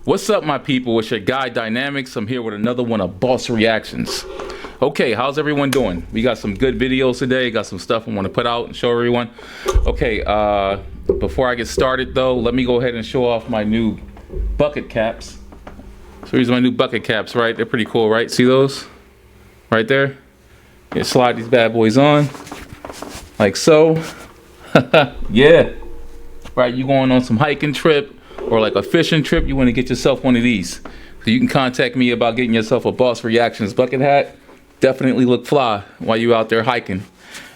What's up, my people? It's your guy Dynamix. I'm here with another one of Boss Reactions. Okay, how's everyone doing? We got some good videos today. Got some stuff I want to put out and show everyone. Okay, before I get started though, let me go ahead and show off my new bucket caps. So these are my new bucket caps, right? They're pretty cool, right? See those? Right there? You slide these bad boys on. Like so. Yeah. Right, you going on some hiking trip or like a fishing trip, you want to get yourself one of these. So you can contact me about getting yourself a Boss Reactions bucket hat. Definitely look fly while you out there hiking.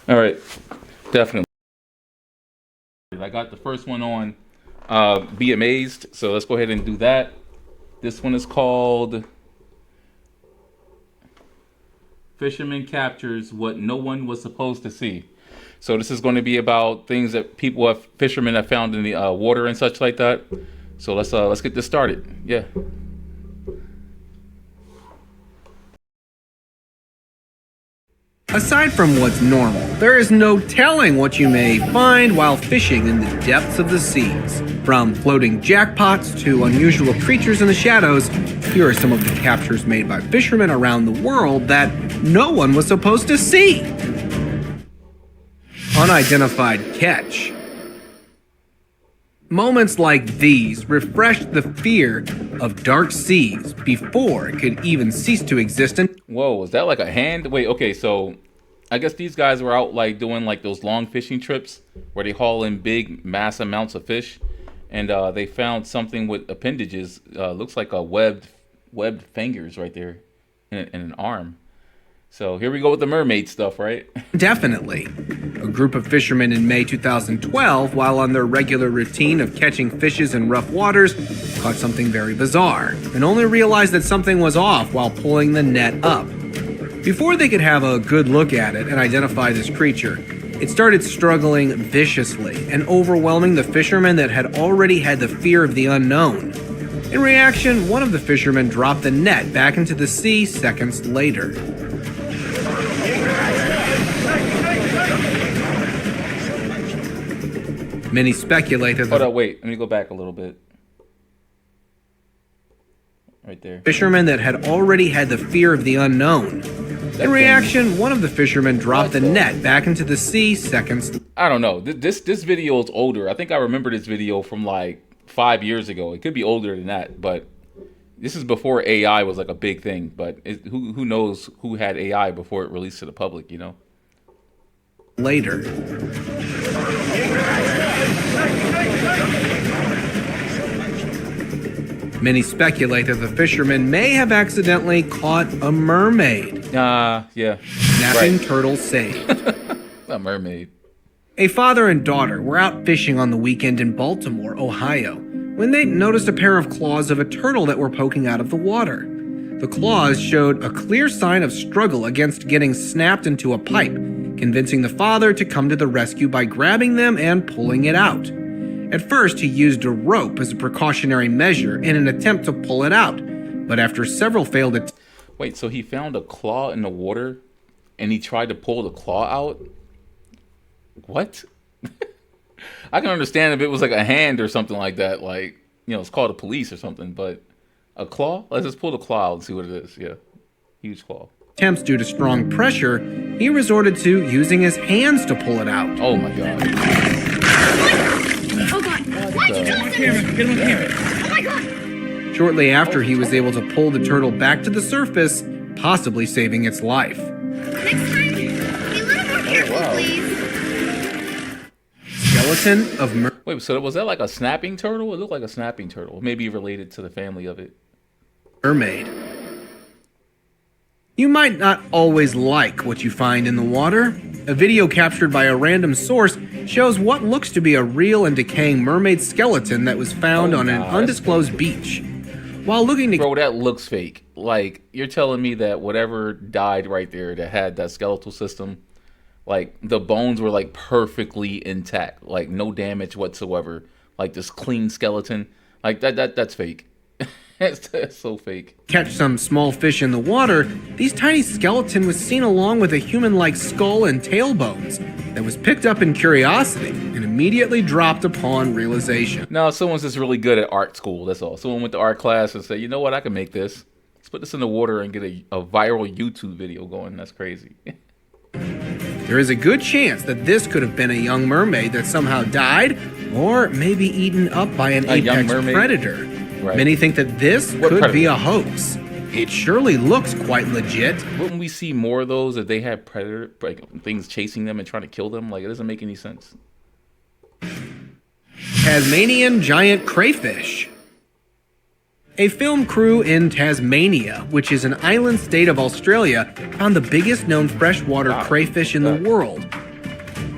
All right, definitely. I got the first one on Be Amazed, so let's go ahead and do that. This one is called Fisherman Captures What No One Was Supposed to See. So this is going to be about things that fishermen have found in the water and such like that. So let's get this started. Yeah. Aside from what's normal, there is no telling what you may find while fishing in the depths of the seas. From floating jackpots to unusual creatures in the shadows, here are some of the captures made by fishermen around the world that no one was supposed to see. Unidentified catch. Moments like these refreshed the fear of dark seas before it could even cease to exist. Whoa, was that like a hand? Wait, okay, so I guess these guys were out like doing like those long fishing trips where they haul in big mass amounts of fish, and they found something with appendages. Looks like a webbed fingers right there and an arm. So here we go with the mermaid stuff, right? Definitely. A group of fishermen in May 2012, while on their regular routine of catching fishes in rough waters, caught something very bizarre, and only realized that something was off while pulling the net up. Before they could have a good look at it and identify this creature, it started struggling viciously and overwhelming the fishermen that had already had the fear of the unknown. In reaction, one of the fishermen dropped the net back into the sea seconds later. Many speculated that... Hold on, wait. Let me go back a little bit. Right there. Fishermen that had already had the fear of the unknown. In reaction, one of the fishermen dropped the net back into the sea seconds... I don't know. This video is older. I think I remember this video from like 5 years ago. It could be older than that, but this is before AI was like a big thing. But who knows who had AI before it released to the public, you know? Later. Many speculate that the fishermen may have accidentally caught a mermaid. Yeah. Snapping Right. turtle saved. A mermaid. A father and daughter were out fishing on the weekend in Baltimore, Ohio, when they noticed a pair of claws of a turtle that were poking out of the water. The claws showed a clear sign of struggle against getting snapped into a pipe, convincing the father to come to the rescue by grabbing them and pulling it out. At first, he used a rope as a precautionary measure in an attempt to pull it out, but after several failed attempts... Wait, so he found a claw in the water and he tried to pull the claw out? What? I can understand if it was like a hand or something like that, like, you know, it's called the police or something, but a claw? Let's just pull the claw out and see what it is. Yeah, huge claw. Attempts due to strong pressure, he resorted to using his hands to pull it out. Oh my god. Oh god. Why'd you do this? Get him on camera. Oh my god. Shortly after, he was able to pull the turtle back to the surface, possibly saving its life. Next time, be a little more careful, wow. please. Skeleton of Wait, so was that like a snapping turtle? It looked like a snapping turtle. Maybe related to the family of it. mermaid. You might not always like what you find in the water. A video captured by a random source shows what looks to be a real and decaying mermaid skeleton that was found on an undisclosed beach. While looking to... Bro, that looks fake. Like, you're telling me that whatever died right there that had that skeletal system, like, the bones were, like, perfectly intact. Like, no damage whatsoever. Like, this clean skeleton. Like, that's fake. That's so fake. Catch some small fish in the water, this tiny skeleton was seen along with a human-like skull and tailbones that was picked up in curiosity and immediately dropped upon realization. No, someone's just really good at art school. That's all. Someone went to art class and said, you know what, I can make this. Let's put this in the water and get a viral YouTube video going. That's crazy. There is a good chance that this could have been a young mermaid that somehow died, or maybe eaten up by an apex predator. Right. Many think that this could be a hoax. It surely looks quite legit. Wouldn't we see more of those if they had predator things chasing them and trying to kill them? Like, it doesn't make any sense. Tasmanian giant crayfish. A film crew in Tasmania, which is an island state of Australia, found the biggest known freshwater crayfish in the world,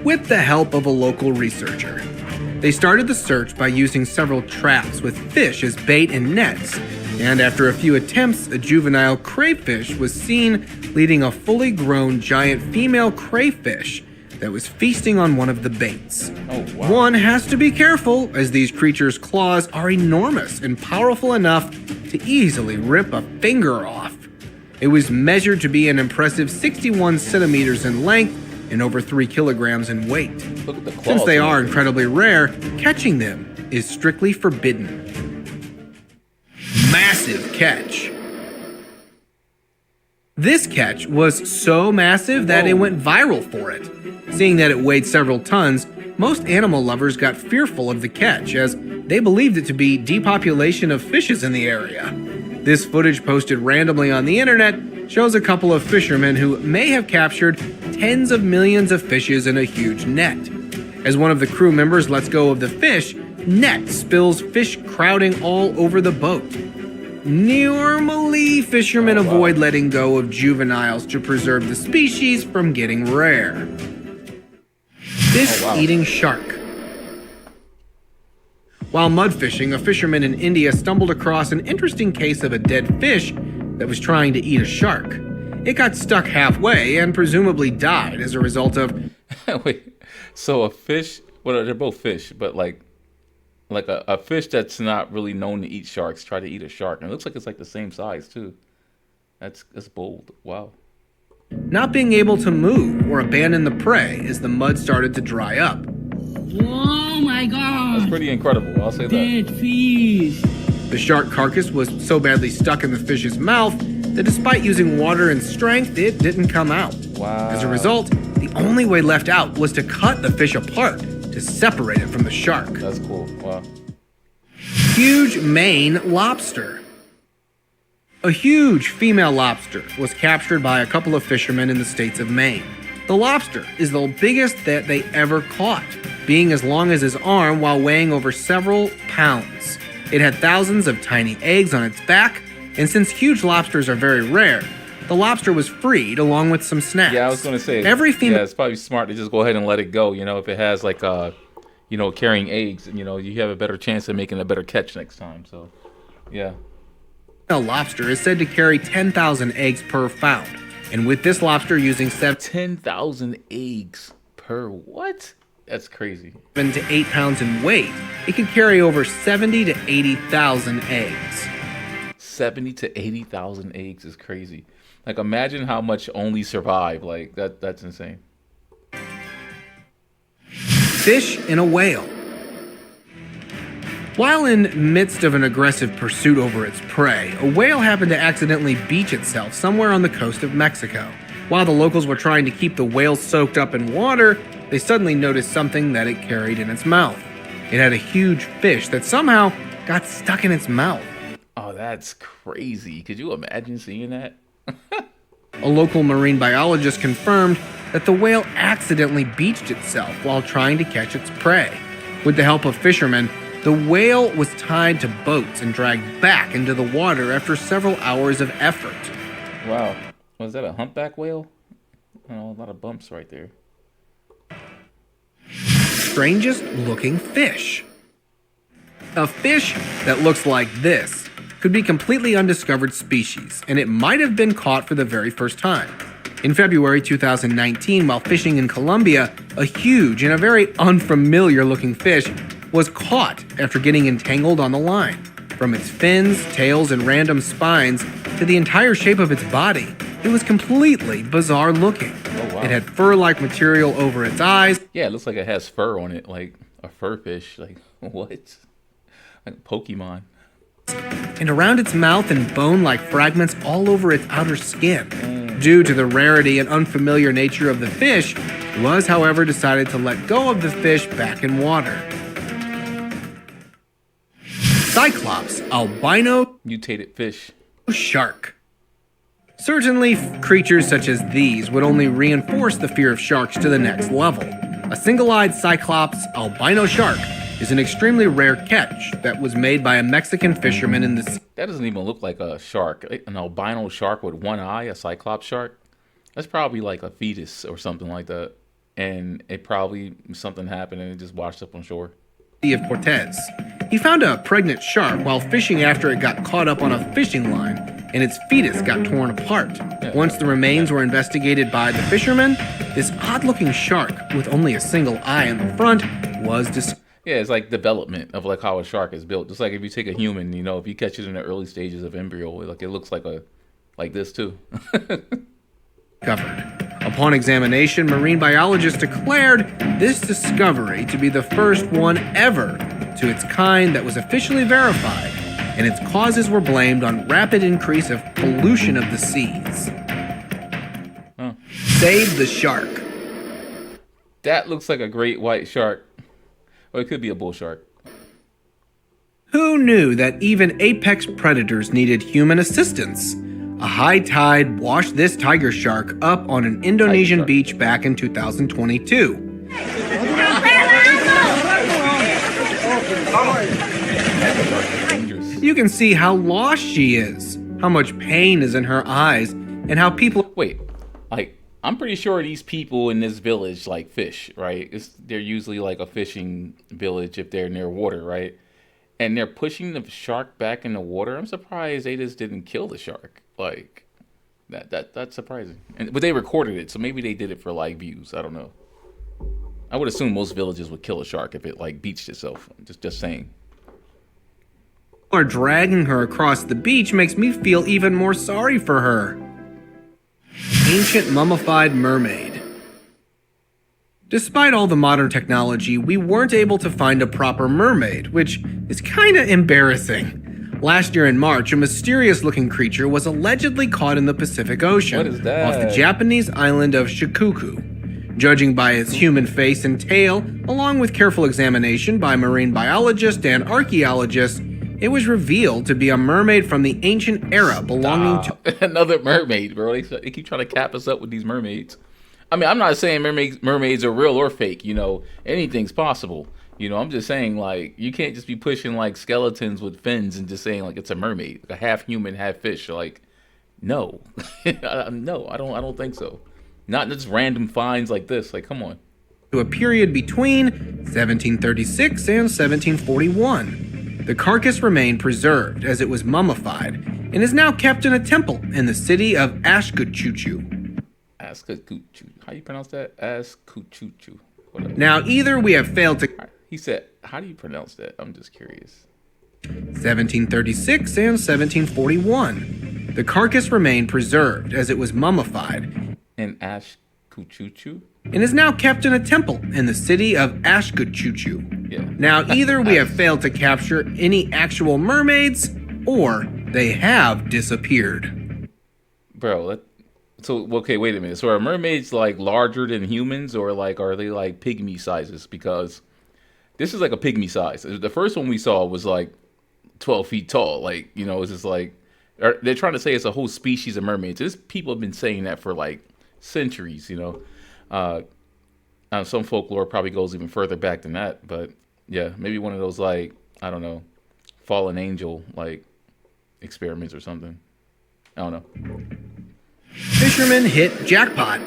with the help of a local researcher. They started the search by using several traps with fish as bait and nets, and after a few attempts, a juvenile crayfish was seen leading a fully grown giant female crayfish that was feasting on one of the baits. Oh, wow. One has to be careful, as these creatures' claws are enormous and powerful enough to easily rip a finger off. It was measured to be an impressive 61 centimeters in length and over 3 kilograms in weight. Look at the claws. Since they are incredibly rare, catching them is strictly forbidden. Massive catch. This catch was so massive that it went viral for it. Seeing that it weighed several tons, most animal lovers got fearful of the catch, as they believed it to be depopulation of fishes in the area. This footage posted randomly on the internet shows a couple of fishermen who may have captured tens of millions of fishes in a huge net. As one of the crew members lets go of the fish, net spills fish crowding all over the boat. Normally, fishermen avoid letting go of juveniles to preserve the species from getting rare. Fish-eating shark. While mud fishing, a fisherman in India stumbled across an interesting case of a dead fish that was trying to eat a shark. It got stuck halfway and presumably died as a result of... Wait, so a fish, well, they're both fish, but like a fish that's not really known to eat sharks tried to eat a shark. And it looks like it's like the same size too. That's bold. Wow. not being able to move or abandon the prey as the mud started to dry up. Oh my god! That's pretty incredible, I'll say that. Dead fish! The shark carcass was so badly stuck in the fish's mouth that despite using water and strength, it didn't come out. Wow. As a result, the only way left out was to cut the fish apart to separate it from the shark. That's cool, wow. Huge Maine lobster. A huge female lobster was captured by a couple of fishermen in the states of Maine. The lobster is the biggest that they ever caught, being as long as his arm while weighing over several pounds. It had thousands of tiny eggs on its back, and since huge lobsters are very rare, the lobster was freed along with some snacks. Yeah, I was going to say, every female. Yeah, it's probably smart to just go ahead and let it go. You know, if it has like, carrying eggs, you have a better chance of making a better catch next time. So, yeah. A lobster is said to carry 10,000 eggs per pound, and with this lobster using 10,000 eggs per what? That's crazy. 7 to 8 pounds in weight, it could carry over 70 to 80,000 eggs. 70 to 80,000 eggs is crazy. Like, imagine how much only survive. Like, that's insane. Fish in a whale. While in midst of an aggressive pursuit over its prey, a whale happened to accidentally beach itself somewhere on the coast of Mexico. While the locals were trying to keep the whale soaked up in water, they suddenly noticed something that it carried in its mouth. It had a huge fish that somehow got stuck in its mouth. Oh, that's crazy. Could you imagine seeing that? A local marine biologist confirmed that the whale accidentally beached itself while trying to catch its prey. With the help of fishermen, the whale was tied to boats and dragged back into the water after several hours of effort. Wow. Was that a humpback whale? Oh, a lot of bumps right there. Strangest looking fish. A fish that looks like this could be completely undiscovered species, and it might have been caught for the very first time. In February 2019, while fishing in Colombia, a huge and a very unfamiliar looking fish was caught after getting entangled on the line. From its fins, tails, and random spines to the entire shape of its body, it was completely bizarre looking. Oh, wow. It had fur-like material over its eyes. Yeah, it looks like it has fur on it, like A fur fish? Like, what? Like Pokemon. and around its mouth and bone-like fragments all over its outer skin. Due to the rarity and unfamiliar nature of the fish, it was, however, decided to let go of the fish back in water. Cyclops albino Mutated fish. shark. Certainly, creatures such as these would only reinforce the fear of sharks to the next level. A single-eyed Cyclops albino shark is an extremely rare catch that was made by a Mexican fisherman in the sea. That doesn't even look like a shark. An albino shark with one eye, a cyclops shark. That's probably like a fetus or something like that. And it probably, something happened and it just washed up on shore. Of Cortez. He found a pregnant shark while fishing after it got caught up on a fishing line, and its fetus got torn apart. Once the remains were investigated by the fisherman, this odd-looking shark with only a single eye in the front was discovered. Yeah, it's like development of like how a shark is built. Just like if you take a human, you know, if you catch it in the early stages of embryo, like it looks like this too. Upon examination, marine biologists declared this discovery to be the first one ever to its kind that was officially verified, and its causes were blamed on rapid increase of pollution of the seas. Save the shark. That looks like a great white shark. Or it could be a bull shark. Who knew that even apex predators needed human assistance? A high tide washed this tiger shark up on an Indonesian beach back in 2022. Dangerous. You can see how lost she is, how much pain is in her eyes, and how people... Wait, like, I'm pretty sure these people in this village like fish, right? They're usually like a fishing village if they're near water, right? And they're pushing the shark back in the water. I'm surprised they just didn't kill the shark. Like, that's surprising. But they recorded it, so maybe they did it for like views. I don't know. I would assume most villages would kill a shark if it like beached itself. Just saying. are dragging her across the beach makes me feel even more sorry for her. Ancient mummified mermaid. Despite all the modern technology, we weren't able to find a proper mermaid, which is kinda embarrassing. Last year in March, a mysterious-looking creature was allegedly caught in the Pacific Ocean What is that? off the Japanese island of Shikoku. Judging by its human face and tail, along with careful examination by marine biologists and archaeologists, it was revealed to be a mermaid from the ancient era belonging to... Another mermaid, bro. They keep trying to cap us up with these mermaids. I mean, I'm not saying mermaids are real or fake, you know. Anything's possible. You know, I'm just saying, like, you can't just be pushing, like, skeletons with fins and just saying, like, it's a mermaid. Like a half human, half fish. Like, no. No, I don't think so. Not just random finds like this. Like, come on. to a period between 1736 and 1741. The carcass remained preserved as it was mummified and is now kept in a temple in the city of Ashkuchuchu. Ashkuchuchu. How do you pronounce that? Ashkuchuchu. Whatever. Now, either we have failed to... He said, how do you pronounce that? I'm just curious. 1736 and 1741. The carcass remained preserved as it was mummified And Ashkuchuchu? and is now kept in a temple in the city of Ashkuchuchu. Yeah. Now, either we have failed to capture any actual mermaids or they have disappeared. Bro, okay, wait a minute. So are mermaids like larger than humans, or like are they like pygmy sizes? Because this is like a pygmy size. The first one we saw was like 12 feet tall. Like, you know, it's just like they're trying to say it's a whole species of mermaids. This people have been saying that for like centuries, you know. Some folklore probably goes even further back than that, but yeah, maybe one of those like, I don't know, fallen angel like experiments or something. I don't know. Fishermen hit jackpot.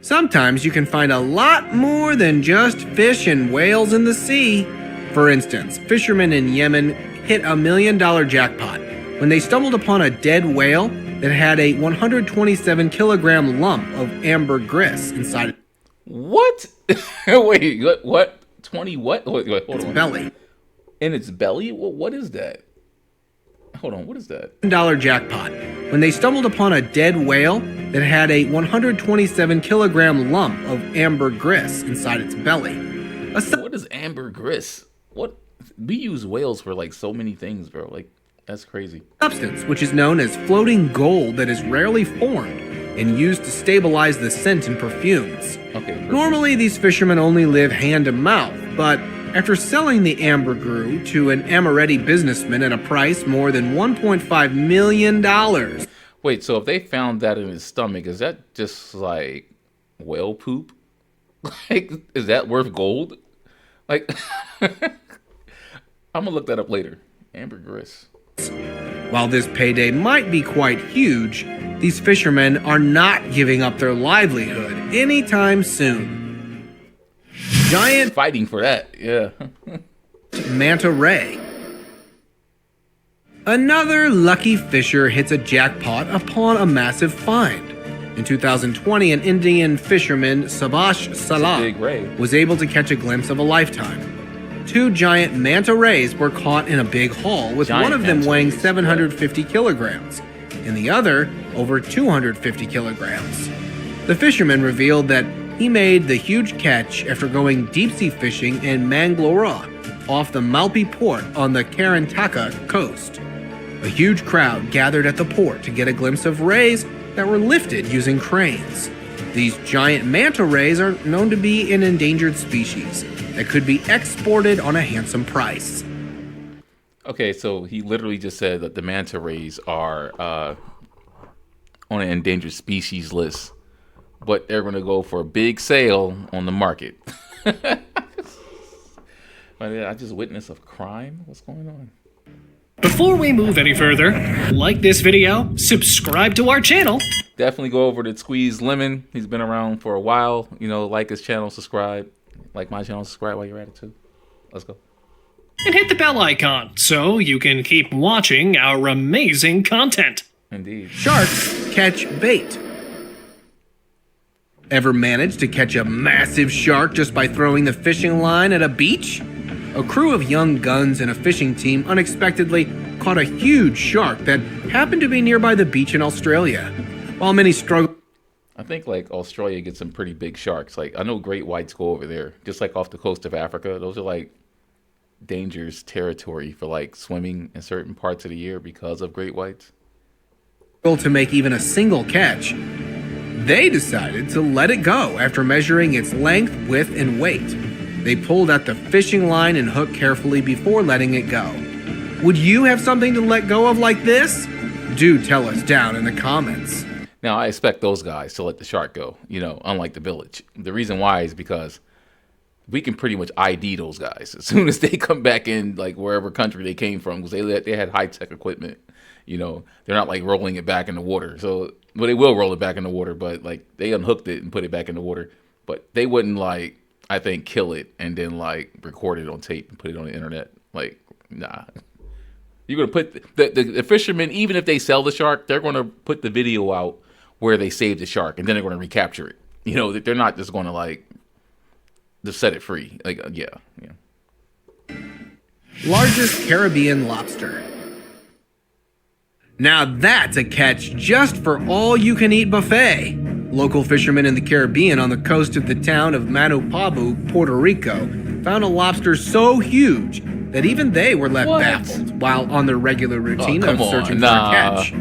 Sometimes you can find a lot more than just fish and whales in the sea. For instance, fishermen in Yemen hit $1 million jackpot when they stumbled upon a dead whale that had a 127 kilogram lump of ambergris inside What? Wait, what? 20 what? Wait, hold its on. belly. In its belly? What is that? Hold on, what is that? $1 jackpot when they stumbled upon a dead whale that had a 127 kilogram lump of ambergris inside its belly. What is ambergris? What? We use whales for like so many things, bro. Like, that's crazy. Substance which is known as floating gold that is rarely formed and used to stabilize the scent in perfumes. Okay. Normally, these fishermen only live hand to mouth, but after selling the ambergris to an Amaretti businessman at a price more than $1.5 million. Wait, so if they found that in his stomach, is that just like whale poop? Like, is that worth gold? Like, I'm gonna look that up later. Ambergris. While this payday might be quite huge, these fishermen are not giving up their livelihood anytime soon. Giant Fighting for that, yeah. manta ray. Another lucky fisher hits a jackpot upon a massive find. In 2020, an Indian fisherman, Subhash Big Salah, ray. was able to catch a glimpse of a lifetime. 2 giant manta rays were caught in a big haul, with Giant one of them manta weighing rays, 750 kilograms, and the other over 250 kilograms. The fisherman revealed that he made the huge catch after going deep-sea fishing in Mangalore, off the Malpi port on the Karnataka coast. A huge crowd gathered at the port to get a glimpse of rays that were lifted using cranes. These giant manta rays are known to be an endangered species that could be exported on a handsome price. Okay, so he literally just said that the manta rays are on an endangered species list, but they're going to go for a big sale on the market. I just witnessed a crime. What's going on? Before we move any further, like this video, subscribe to our channel, Definitely go over to Squeeze Lemon. He's been around for a while. You know, like his channel, subscribe. Like my channel, subscribe while you're at it too. Let's go. and hit the bell icon so you can keep watching our amazing content. Indeed. Sharks catch bait. Ever managed to catch a massive shark just by throwing the fishing line at a beach? A crew of young guns and a fishing team unexpectedly caught a huge shark that happened to be nearby the beach in Australia. While many struggled, I think like Australia gets some pretty big sharks. Like I know great whites go over there, just like off the coast of Africa. Those are like dangerous territory for like swimming in certain parts of the year because of great whites. to make even a single catch, they decided to let it go after measuring its length, width, and weight. They pulled out the fishing line and hook carefully before letting it go. Would you have something to let go of like this? Do tell us down in the comments. Now, I expect those guys to let the shark go, you know, unlike the village. The reason why is because we can pretty much ID those guys as soon as they come back in, like wherever country they came from, because they had high-tech equipment. You know, they're not like rolling it back in the water. So, well, they will roll it back in the water, but like they unhooked it and put it back in the water. But they wouldn't like, I think, kill it and then like record it on tape and put it on the internet. Like, nah. You're going to put the fishermen, even if they sell the shark, they're going to put the video out where they saved the shark, and then they're going to recapture it. You know, they're not just going to like just set it free. Like, yeah. Largest Caribbean lobster. Now that's a catch just for all-you-can-eat buffet. Local fishermen in the Caribbean on the coast of the town of Manapabu, Puerto Rico, found a lobster so huge that even they were left baffled while on their regular routine of searching for a catch.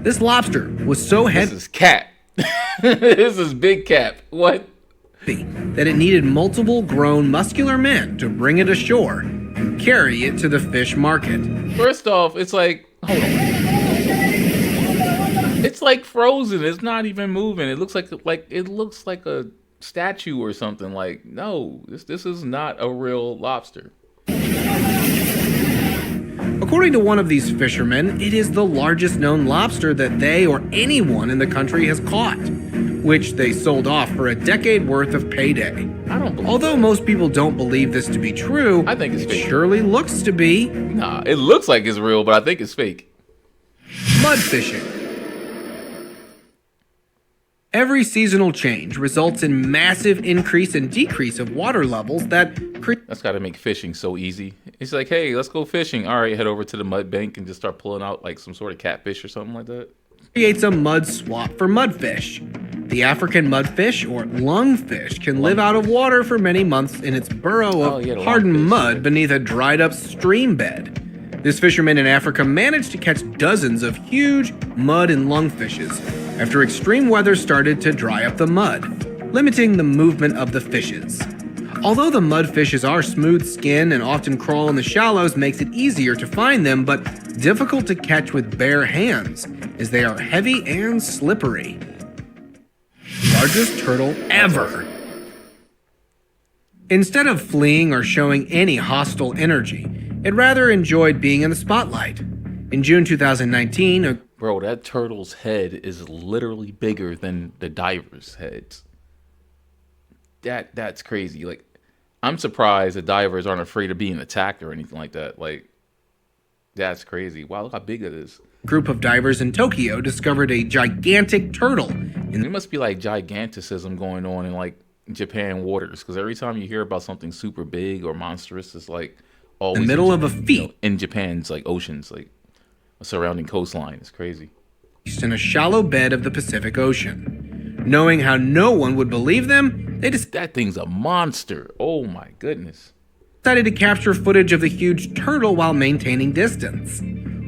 This lobster was so heavy. This is cat. This is big cap. What? That it needed multiple grown muscular men to bring it ashore and carry it to the fish market. First off, it's like, hold on. It's like frozen. It's not even moving. It looks like a statue or something. Like, no, this is not a real lobster. According to one of these fishermen, it is the largest known lobster that they or anyone in the country has caught, which they sold off for a decade worth of payday. I don't believe Although most people don't believe this to be true, I think it's it fake. surely looks to be. Nah, it looks like it's real, but I think it's fake. Mud fishing. Every seasonal change results in massive increase and decrease of water levels that That's got to make fishing so easy. It's like, hey, let's go fishing. All right, head over to the mud bank and just start pulling out like some sort of catfish or something like that. creates a mud swamp for mudfish. The African mudfish, or lungfish, can live out of water for many months in its burrow of the hardened lungfish. mud beneath a dried-up stream bed. This fisherman in Africa managed to catch dozens of huge mud and lungfishes after extreme weather started to dry up the mud, limiting the movement of the fishes. Although the mudfishes are smooth-skinned and often crawl in the shallows, makes it easier to find them, but difficult to catch with bare hands, as they are heavy and slippery. Largest turtle ever. Instead of fleeing or showing any hostile energy, it rather enjoyed being in the spotlight. In June 2019, Bro, that turtle's head is literally bigger than the diver's heads. That's crazy. Like, I'm surprised the divers aren't afraid of being attacked or anything like that. Like, that's crazy. Wow, look how big it is. a group of divers in Tokyo discovered a gigantic turtle. There must be like giganticism going on in like Japan waters, because every time you hear about something super big or monstrous, it's like always The middle in of a Japan, feat. in Japan's like oceans, like a surrounding coastline. It's crazy. In a shallow bed of the Pacific Ocean. Knowing how no one would believe them, they That thing's a monster. Oh my goodness. decided to capture footage of the huge turtle while maintaining distance.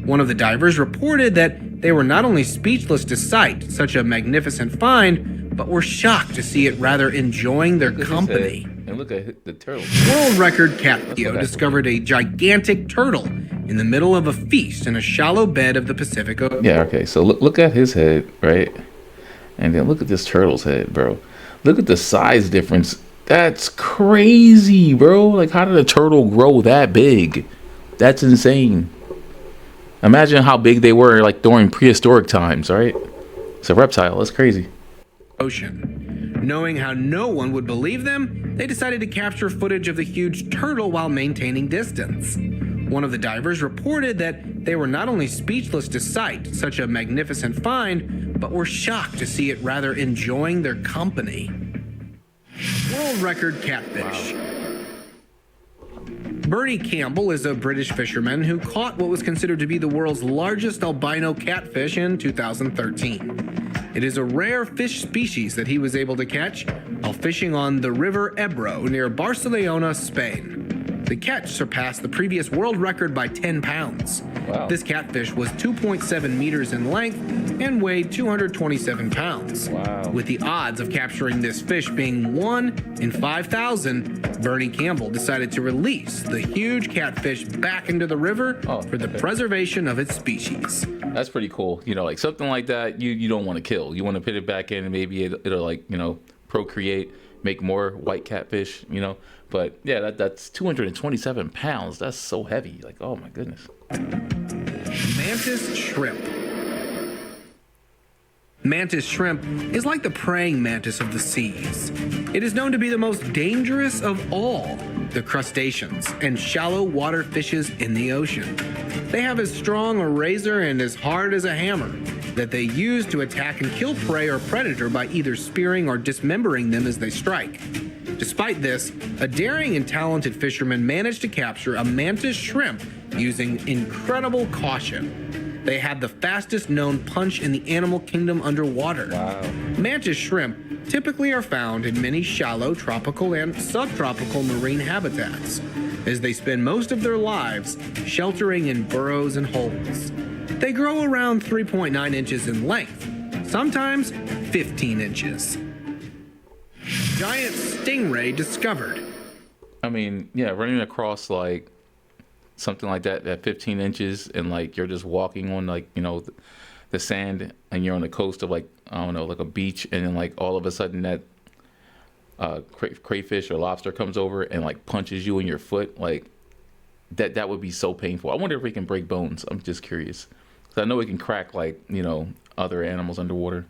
One of the divers reported that they were not only speechless to sight such a magnificent find, but were shocked to see it rather enjoying their Look at his company. head, and look at the turtle. World record cat video what I discovered a gigantic turtle in the middle of a feast in a shallow bed of the Pacific Ocean. Yeah, okay. So look at his head, right? And then look at this turtle's head, bro. Look at the size difference. That's crazy, bro. Like, how did a turtle grow that big? That's insane. Imagine how big they were like during prehistoric times, right? It's a reptile. That's crazy. Knowing how no one would believe them, they decided to capture footage of the huge turtle while maintaining distance. One of the divers reported that they were not only speechless to sight such a magnificent find, but were shocked to see it rather enjoying their company. World record catfish. Bernie Campbell is a British fisherman who caught what was considered to be the world's largest albino catfish in 2013. It is a rare fish species that he was able to catch while fishing on the River Ebro near Barcelona, Spain. The catch surpassed the previous world record by 10 pounds. Wow. This catfish was 2.7 meters in length and weighed 227 pounds. Wow. With the odds of capturing this fish being 1 in 5,000, Bernie Campbell decided to release the huge catfish back into the river for the preservation of its species. That's pretty cool. You know, like something like that, you don't want to kill. You want to put it back in, and maybe it'll like, you know, procreate, make more white catfish, you know. But yeah, that's 227 pounds. That's so heavy. Like, oh my goodness. Mantis shrimp. Mantis shrimp is like the praying mantis of the seas. It is known to be the most dangerous of all the crustaceans and shallow water fishes in the ocean. They have as strong a razor and as hard as a hammer that they use to attack and kill prey or predator by either spearing or dismembering them as they strike. Despite this, a daring and talented fisherman managed to capture a mantis shrimp using incredible caution. They had the fastest known punch in the animal kingdom underwater. Wow. Mantis shrimp typically are found in many shallow tropical and subtropical marine habitats, as they spend most of their lives sheltering in burrows and holes. They grow around 3.9 inches in length, sometimes 15 inches. Giant stingray discovered. I mean, yeah, running across like something like that at 15 inches, and like you're just walking on like, you know, the sand, and you're on the coast of like, I don't know, like a beach, and then like all of a sudden that crayfish or lobster comes over and like punches you in your foot, like that would be so painful. I wonder if it can break bones. I'm just curious, because I know it can crack like, you know, other animals underwater.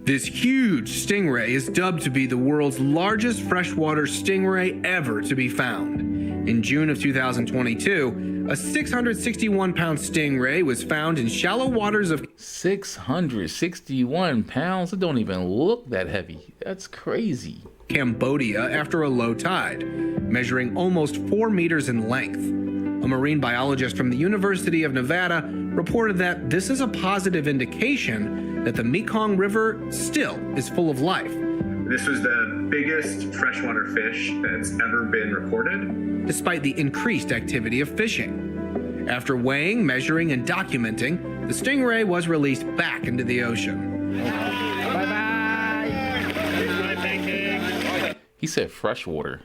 This huge stingray is dubbed to be the world's largest freshwater stingray ever to be found. In June of 2022, a 661-pound stingray was found in shallow waters of 661 pounds? It don't even look that heavy. That's crazy. Cambodia after a low tide, measuring almost 4 meters in length. A marine biologist from the University of Nevada reported that this is a positive indication that the Mekong River still is full of life. This was the biggest freshwater fish that's ever been recorded. Despite the increased activity of fishing. After weighing, measuring, and documenting, the stingray was released back into the ocean. He said freshwater.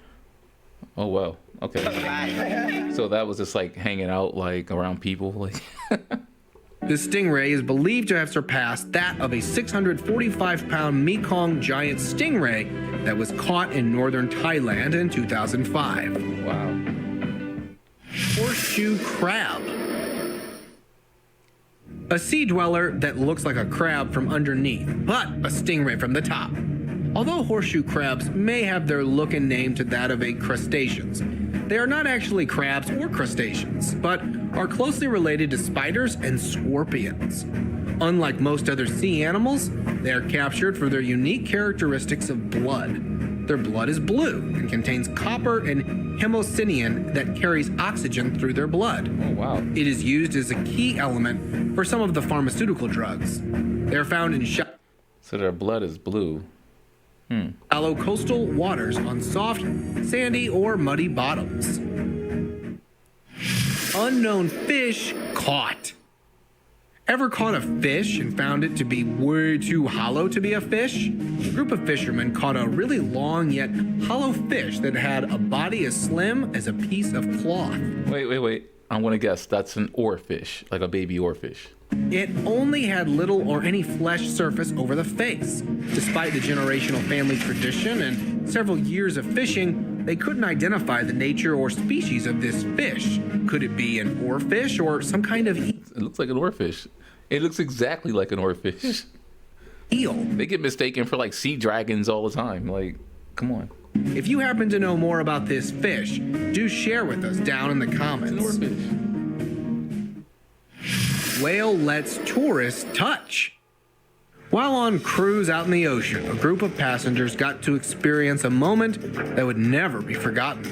Oh well. Okay. So that was just like hanging out like around people. Like. This stingray is believed to have surpassed that of a 645-pound Mekong giant stingray that was caught in northern Thailand in 2005. Wow. Horseshoe crab. A sea dweller that looks like a crab from underneath, but a stingray from the top. Although horseshoe crabs may have their look and name to that of a crustaceans, they are not actually crabs or crustaceans, but are closely related to spiders and scorpions. Unlike most other sea animals, they are captured for their unique characteristics of blood. Their blood is blue and contains copper and hemocyanin that carries oxygen through their blood. Oh wow. It is used as a key element for some of the pharmaceutical drugs. They are found in So their blood is blue. shallow coastal waters on soft, sandy, or muddy bottoms. Unknown fish caught. Ever caught a fish and found it to be way too hollow to be a fish? A group of fishermen caught a really long yet hollow fish that had a body as slim as a piece of cloth. Wait. I want to guess that's an oarfish, like a baby oarfish. It only had little or any flesh surface over the face. Despite the generational family tradition and several years of fishing, they couldn't identify the nature or species of this fish. Could it be an oarfish or some kind of It looks like an oarfish. It looks exactly like an oarfish. eel? They get mistaken for like sea dragons all the time. Like, come on. If you happen to know more about this fish, do share with us down in the It's an comments. oarfish. Whale lets tourists touch. While on cruise out in the ocean, a group of passengers got to experience a moment that would never be forgotten.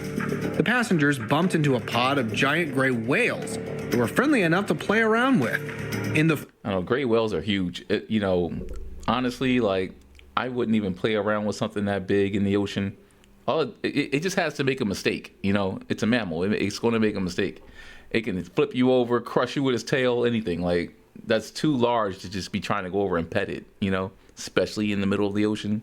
The passengers bumped into a pod of giant gray whales who were friendly enough to play around with. In the I don't know, gray whales are huge. Honestly, like, I wouldn't even play around with something that big in the ocean. It just has to make a mistake. It's a mammal. It's going to make a mistake. It can flip you over, crush you with its tail, anything. Like, that's too large to just be trying to go over and pet it, especially in the middle of the ocean.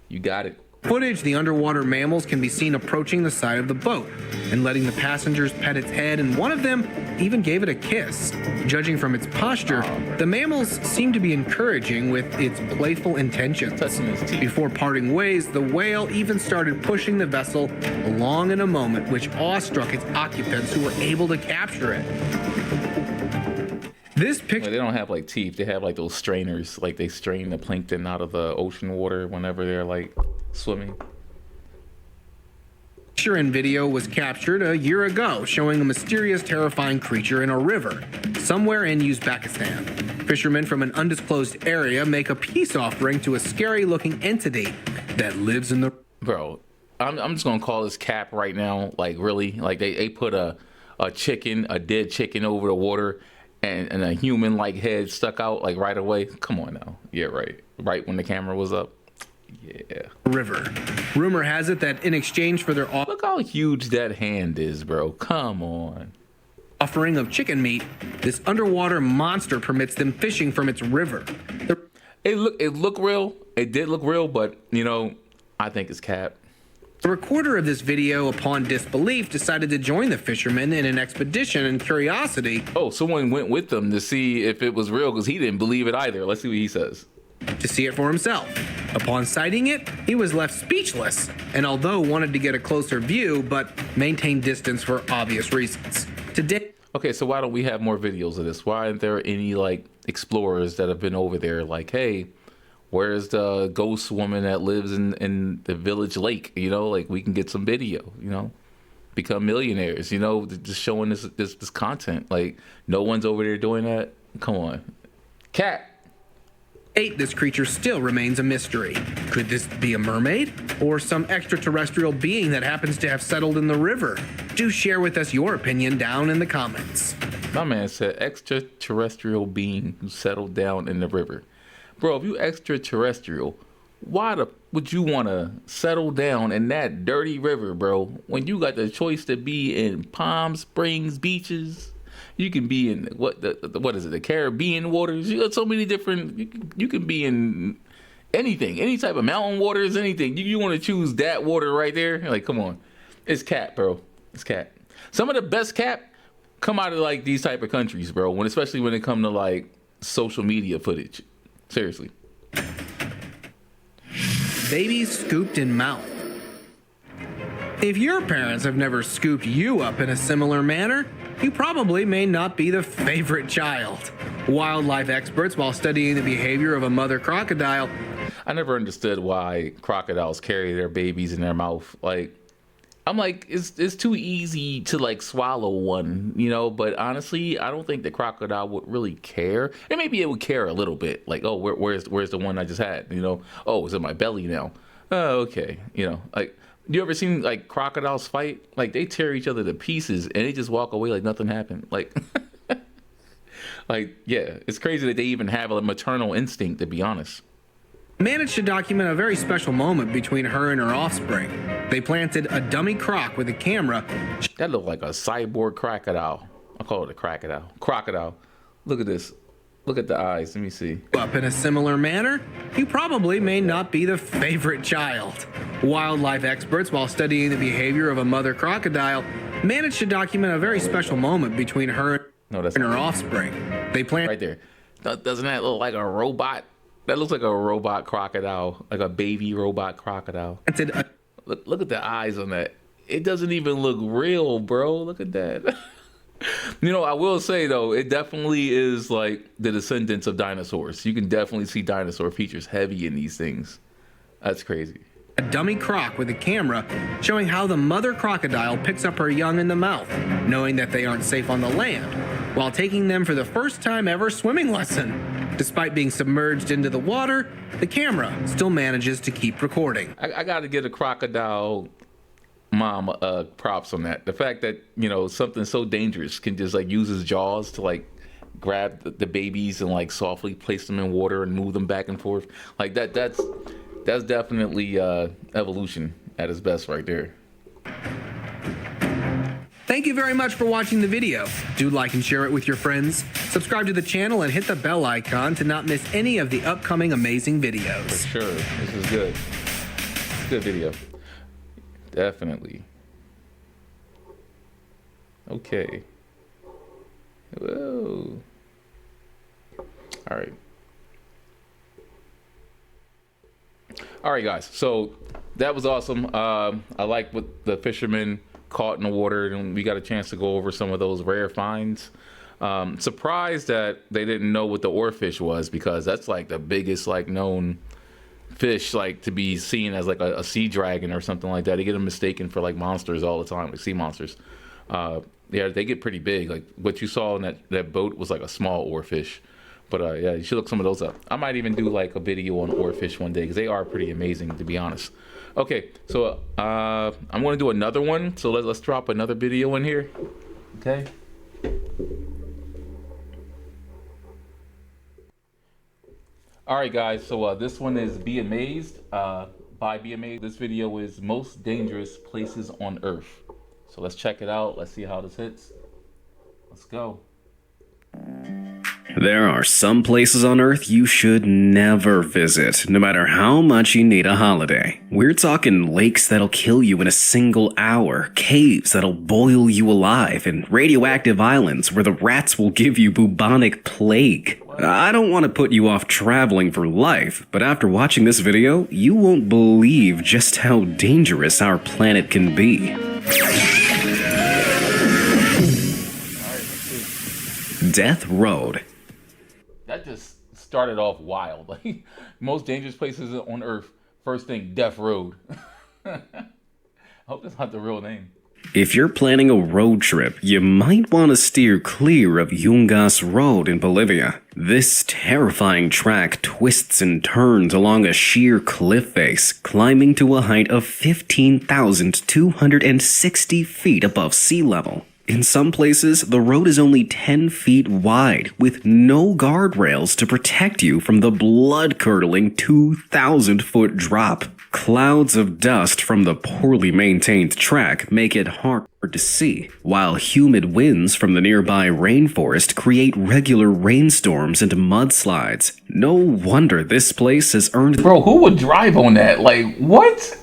You got it. footage, the underwater mammals can be seen approaching the side of the boat and letting the passengers pet its head, and one of them even gave it a kiss. Judging from its posture, the mammals seem to be encouraging with its playful intentions. Touching its teeth. Before parting ways, the whale even started pushing the vessel along in a moment which awestruck its occupants, who were able to capture it. This picture They don't have like teeth. They have like those strainers. Like they strain the plankton out of the ocean water whenever they're like swimming. and video was captured a year ago, showing a mysterious, terrifying creature in a river somewhere in Uzbekistan. Fishermen from an undisclosed area make a peace offering to a scary-looking entity that lives in the... Bro, I'm just gonna call this cap right now. Like really, like they put a dead chicken over the water, and a human like head stuck out like right away. Come on now. Yeah, right when the camera was up. Yeah. river. Rumor has it that in exchange for their Look how huge that hand is, bro. Come on. offering of chicken meat, this underwater monster permits them fishing from its river. It looked real. It did look real, but I think it's cap. The recorder of this video, upon disbelief, decided to join the fishermen in an expedition and curiosity Oh, someone went with them to see if it was real because he didn't believe it either. Let's see what he says. to see it for himself. Upon sighting it, he was left speechless, and although wanted to get a closer view, but maintained distance for obvious reasons. Today, Okay, so why don't we have more videos of this? Why aren't there any like explorers that have been over there? Like, hey, where's the ghost woman that lives in the village lake? Like we can get some video. Become millionaires. Just showing this content. Like no one's over there doing that. Come on, cat. this creature still remains a mystery. Could this be a mermaid? Or some extraterrestrial being that happens to have settled in the river? Do share with us your opinion down in the comments. My man said extraterrestrial being who settled down in the river. bro, if you extraterrestrial, would you want to settle down in that dirty river, bro? When you got the choice to be in Palm Springs beaches, you can be in what is it? The Caribbean waters. You got so many different. You can be in anything, any type of mountain waters, anything. You want to choose that water right there? Like, come on, it's cat, bro. It's cat. Some of the best cat come out of like these type of countries, bro. Especially when it come to like social media footage. Seriously. Babies scooped in mouth. If your parents have never scooped you up in a similar manner, you probably may not be the favorite child. Wildlife experts, while studying the behavior of a mother crocodile, I never understood why crocodiles carry their babies in their mouth. Like, I'm like, it's too easy to like swallow one, you know. But honestly, I don't think the crocodile would really care. And maybe it would care a little bit, like, oh, where's the one I just had, you know? Oh, it's in my belly now. Oh, okay, you know. Like, you ever seen like crocodiles fight? Like, they tear each other to pieces and they just walk away like nothing happened. Like, like, yeah, it's crazy that they even have a maternal instinct, to be honest. managed to document a very special moment between her and her offspring. They planted a dummy croc with a camera. That looked like a cyborg crocodile. I call it a crocodile. Crocodile. Look at this. Look at the eyes. Let me see. Up in a similar manner, you probably may not be the favorite child. Wildlife experts, while studying the behavior of a mother crocodile, managed to document a very special moment between her and her offspring. They planted right there. Doesn't that look like a robot? That looks like a robot crocodile, like a baby robot crocodile. Look at the eyes on that. It doesn't even look real, bro. Look at that. You know, I will say though, it definitely is like the descendants of dinosaurs. You can definitely see dinosaur features heavy in these things. That's crazy. A dummy croc with a camera showing how the mother crocodile picks up her young in the mouth, knowing that they aren't safe on the land, while taking them for the first time ever swimming lesson. Despite being submerged into the water, the camera still manages to keep recording. I got to get a crocodile mom props on that. The fact that, you know, something so dangerous can just like use his jaws to like grab the babies and like softly place them in water and move them back and forth. Like that's definitely evolution at its best right there. Thank you very much for watching the video. Do like and share it with your friends. Subscribe to the channel and hit the bell icon to not miss any of the upcoming amazing videos. For sure. This is good. Good video. Definitely. Okay. Whoa. All right. All right, guys. So that was awesome. I like what the fishermen caught in the water, and we got a chance to go over some of those rare finds. Surprised that they didn't know what the oarfish was, because that's like the biggest like known fish, like to be seen as like a sea dragon or something like that. They get them mistaken for like monsters all the time, like sea monsters. Yeah, they get pretty big. Like what you saw in that boat was like a small oarfish. But yeah, you should look some of those up. I might even do like a video on oarfish one day, because they are pretty amazing, to be honest. Okay, so I'm going to do another one. So let's drop another video in here. Okay. All right, guys. So this one is Be Amazed by Be Amazed. This video is most dangerous places on Earth. So let's check it out. Let's see how this hits. Let's go. There are some places on Earth you should never visit, no matter how much you need a holiday. We're talking lakes that'll kill you in a single hour, caves that'll boil you alive, and radioactive islands where the rats will give you bubonic plague. I don't want to put you off traveling for life, but after watching this video, you won't believe just how dangerous our planet can be. Death Road. That just started off wild. Like, most dangerous places on Earth. First thing, Death Road. I hope that's not the real name. If you're planning a road trip, you might want to steer clear of Yungas Road in Bolivia. This terrifying track twists and turns along a sheer cliff face, climbing to a height of 15,260 feet above sea level. In some places, the road is only 10 feet wide, with no guardrails to protect you from the blood-curdling 2,000-foot drop. Clouds of dust from the poorly maintained track make it hard to see, while humid winds from the nearby rainforest create regular rainstorms and mudslides. No wonder this place has earned... Bro, who would drive on that? Like, what?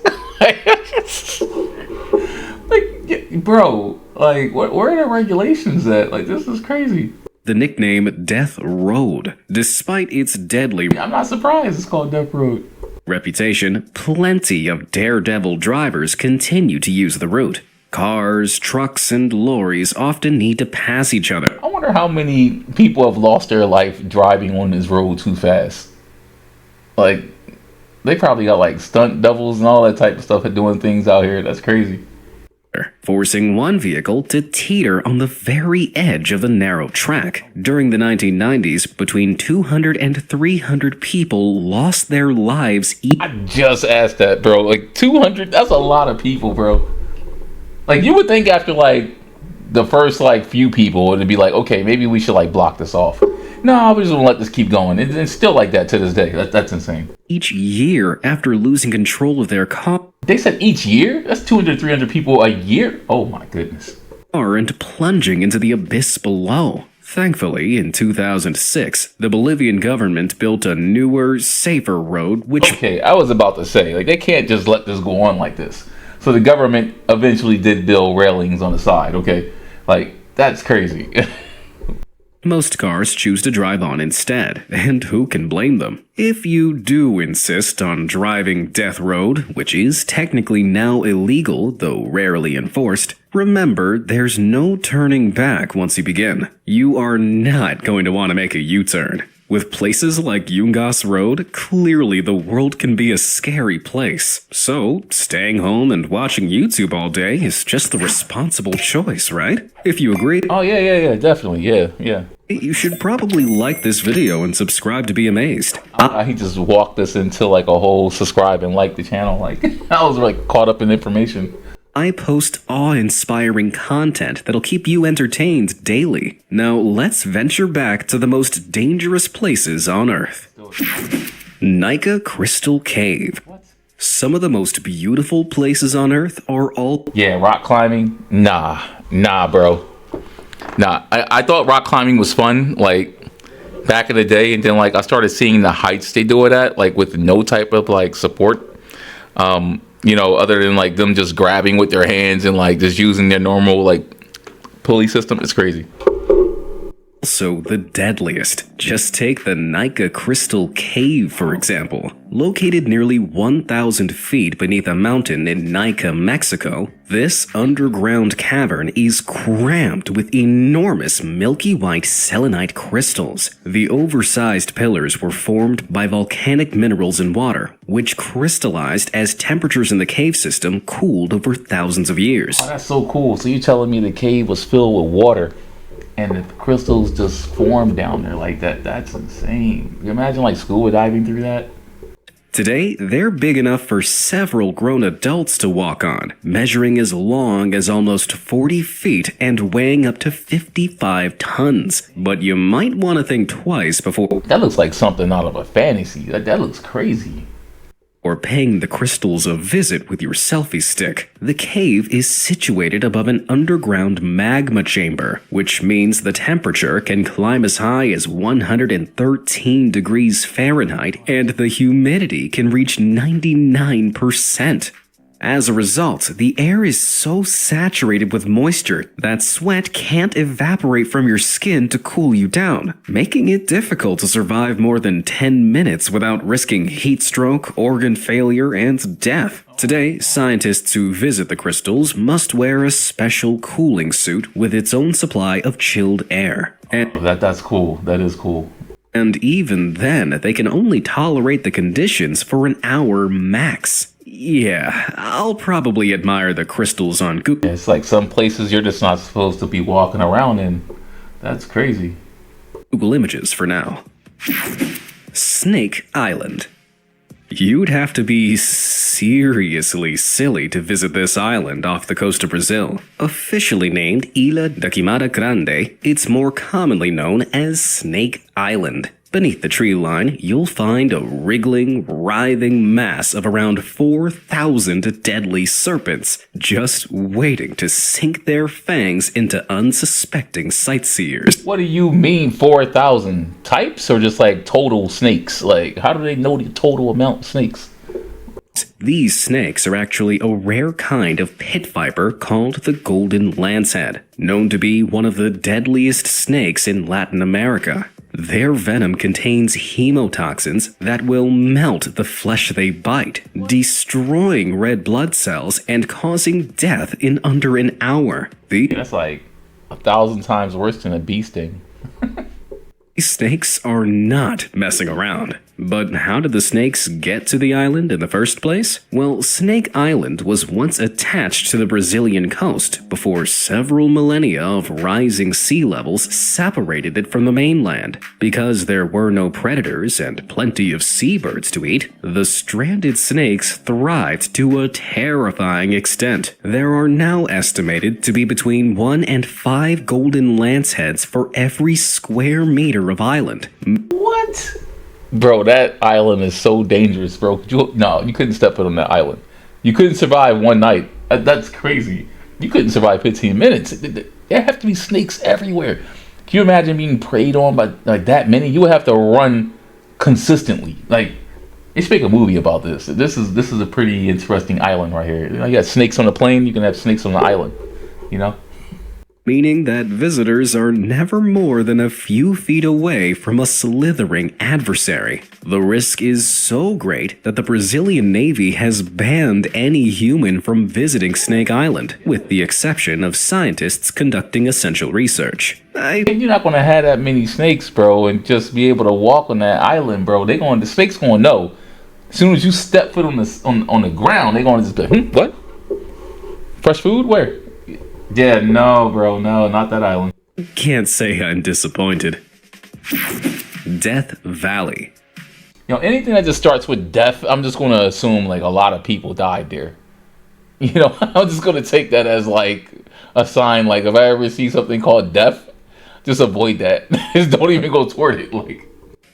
Like, bro, like, where are the regulations at? Like, this is crazy. the nickname Death Road, despite its deadly... I'm not surprised it's called Death Road. reputation, plenty of daredevil drivers continue to use the route. Cars, trucks, and lorries often need to pass each other. I wonder how many people have lost their life driving on this road too fast. Like, they probably got like stunt doubles and all that type of stuff at doing things out here. That's crazy. Forcing one vehicle to teeter on the very edge of the narrow track. During the 1990s, between 200 and 300 people lost their lives each. I just asked that, bro. Like 200, that's a lot of people, bro. Like, you would think after like the first like few people, it'd be like, okay, maybe we should like block this off. No, we're just gonna let this keep going. It's still like that to this day. That's insane. Each year after losing control of their car. They said each year? That's 200, 300 people a year? Oh my goodness. And plunging into the abyss below. Thankfully, in 2006, the Bolivian government built a newer, safer road, which... Okay, I was about to say, like, they can't just let this go on like this. So the government eventually did build railings on the side, okay? Like, that's crazy. most cars choose to drive on instead, and who can blame them? If you do insist on driving Death Road, which is technically now illegal, though rarely enforced, remember there's no turning back once you begin. You are not going to want to make a U-turn. With places like Yungas Road, clearly the world can be a scary place. So, staying home and watching YouTube all day is just the responsible choice, right? If you agree... Oh, yeah, definitely, yeah. You should probably like this video and subscribe to be amazed. He just walked us into like a whole subscribe and like the channel. Like, I was like caught up in information. I post awe-inspiring content that'll keep you entertained daily. Now let's venture back to the most dangerous places on Earth. Nika Crystal Cave. Some of the most beautiful places on Earth are all... Yeah, rock climbing? Nah, bro. Nah, I thought rock climbing was fun, like, back in the day, and then, like, I started seeing the heights they do it at, like, with no type of, like, support. You know, other than like them just grabbing with their hands and like just using their normal like pulley system. It's crazy. Also the deadliest. Just take the Nika Crystal Cave, for example. Located nearly 1,000 feet beneath a mountain in Nika, Mexico, this underground cavern is crammed with enormous milky white selenite crystals. The oversized pillars were formed by volcanic minerals and water, which crystallized as temperatures in the cave system cooled over thousands of years. Oh, that's so cool. So you're telling me the cave was filled with water and the crystals just formed down there like that? That's insane. You imagine like scuba diving through that? Today, they're big enough for several grown adults to walk on, measuring as long as almost 40 feet and weighing up to 55 tons. But you might want to think twice before... That looks like something out of a fantasy. That looks crazy. Or paying the crystals a visit with your selfie stick. The cave is situated above an underground magma chamber, which means the temperature can climb as high as 113 degrees Fahrenheit and the humidity can reach 99%. As a result, the air is so saturated with moisture that sweat can't evaporate from your skin to cool you down, making it difficult to survive more than 10 minutes without risking heat stroke, organ failure, and death. Today, scientists who visit the crystals must wear a special cooling suit with its own supply of chilled air. That's cool. That is cool. And even then, they can only tolerate the conditions for an hour max. Yeah, I'll probably admire the crystals on Google. It's like some places you're just not supposed to be walking around in. That's crazy. Google Images for now. Snake Island. You'd have to be seriously silly to visit this island off the coast of Brazil. Officially named Ilha da Quimada Grande, it's more commonly known as Snake Island. Beneath the tree line, you'll find a wriggling, writhing mass of around 4,000 deadly serpents, just waiting to sink their fangs into unsuspecting sightseers. What do you mean 4,000 types or just like total snakes? Like, how do they know the total amount of snakes? These snakes are actually a rare kind of pit viper called the golden lancehead, known to be one of the deadliest snakes in Latin America. Their venom contains hemotoxins that will melt the flesh they bite, destroying red blood cells and causing death in under an hour. That's like 1,000 times worse than a bee sting. These snakes are not messing around. But how did the snakes get to the island in the first place? Well, Snake Island was once attached to the Brazilian coast before several millennia of rising sea levels separated it from the mainland. Because there were no predators and plenty of seabirds to eat, the stranded snakes thrived to a terrifying extent. There are now estimated to be between 1 and 5 golden lanceheads for every square meter of island. What? Bro, that island is so dangerous, bro. You couldn't step foot on that island. You couldn't survive one night. That's crazy. You couldn't survive 15 minutes. There have to be snakes everywhere. Can you imagine being preyed on by like that many? You would have to run consistently. Like, they should make a movie about this. This is a pretty interesting island right here. You got snakes on the plane. You can have snakes on the island. You know. Meaning that visitors are never more than a few feet away from a slithering adversary. The risk is so great that the Brazilian Navy has banned any human from visiting Snake Island, with the exception of scientists conducting essential research. You're not gonna have that many snakes, bro, and just be able to walk on that island, bro. The snakes gonna know. As soon as you step foot on the ground, they're gonna just be like, what? Fresh food? Where? Yeah, no, bro, no, not that island. Can't say I'm disappointed. Death Valley. You know, anything that just starts with death, I'm just going to assume like a lot of people died there. You know, I'm just going to take that as like a sign. Like if I ever see something called death, just avoid that. Just don't even go toward it. Like,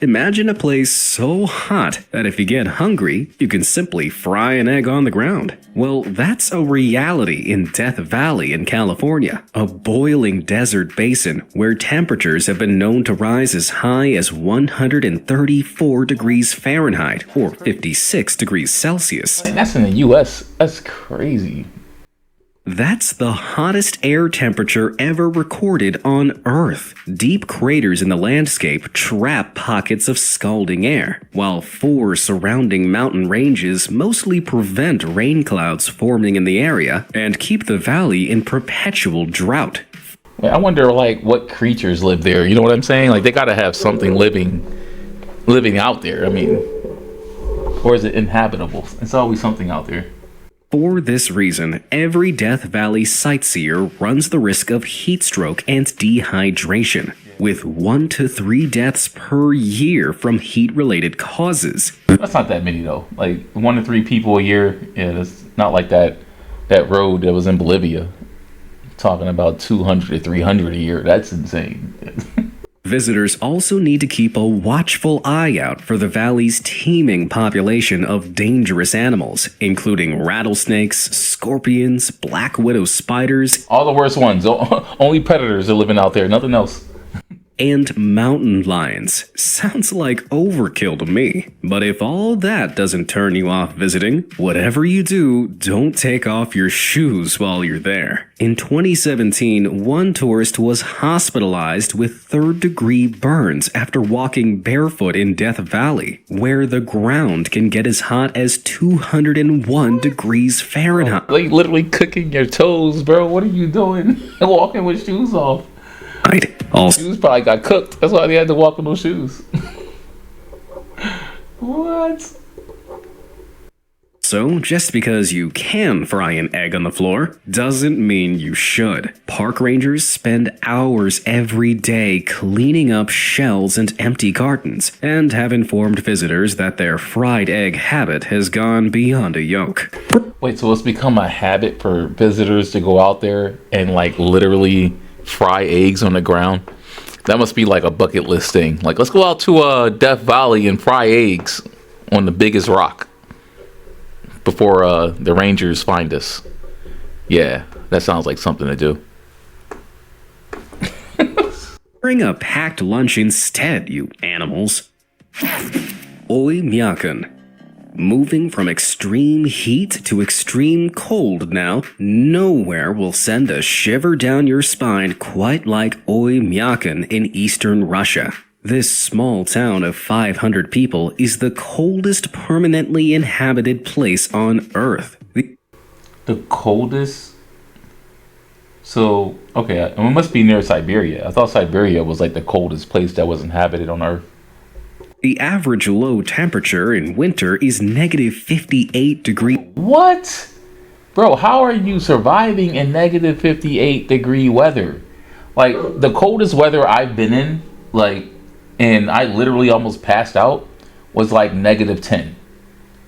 imagine a place so hot that if you get hungry, you can simply fry an egg on the ground. Well, that's a reality in Death Valley in California, a boiling desert basin where temperatures have been known to rise as high as 134 degrees Fahrenheit or 56 degrees Celsius. and that's in the U.S. That's crazy. That's the hottest air temperature ever recorded on Earth. Deep craters in the landscape trap pockets of scalding air, while 4 surrounding mountain ranges mostly prevent rain clouds forming in the area and keep the valley in perpetual drought. I wonder like what creatures live there. You know what I'm saying? Like they got to have something living out there. I mean, or is it inhabitable? It's always something out there. For this reason, every Death Valley sightseer runs the risk of heat stroke and dehydration, with 1 to 3 deaths per year from heat-related causes. That's not that many though. Like 1 to 3 people a year. Yeah, that's not like that road that was in Bolivia. Talking about 200 to 300 a year. That's insane. Visitors also need to keep a watchful eye out for the valley's teeming population of dangerous animals, including rattlesnakes, scorpions, black widow spiders, All the worst ones. Only predators are living out there. Nothing else. and mountain lions. Sounds like overkill to me. But if all that doesn't turn you off visiting, whatever you do, don't take off your shoes while you're there. In 2017, one tourist was hospitalized with third-degree burns after walking barefoot in Death Valley, where the ground can get as hot as 201 degrees Fahrenheit. Like literally cooking your toes, bro. What are you doing? Walking with shoes off. Also, Shoes probably got cooked. That's why they had to walk with those shoes. What? Also, just because you can fry an egg on the floor doesn't mean you should. Park rangers spend hours every day cleaning up shells and empty cartons, and have informed visitors that their fried egg habit has gone beyond a yoke. Wait, so it's become a habit for visitors to go out there and like literally fry eggs on the ground? That must be like a bucket list thing. Like, let's go out to Death Valley and fry eggs on the biggest rock before the Rangers find us. Yeah, that sounds like something to do. Bring a packed lunch instead, you animals. Oymyakan. Moving from extreme heat to extreme cold now, nowhere will send a shiver down your spine quite like Oymyakan in eastern Russia. This small town of 500 people is the coldest permanently inhabited place on Earth. The coldest? So, okay, it must be near Siberia. I thought Siberia was like the coldest place that was inhabited on Earth. The average low temperature in winter is negative 58 degrees. What? Bro, how are you surviving in negative 58 degree weather? Like, the coldest weather I've been in, like, and I literally almost passed out, was like negative 10.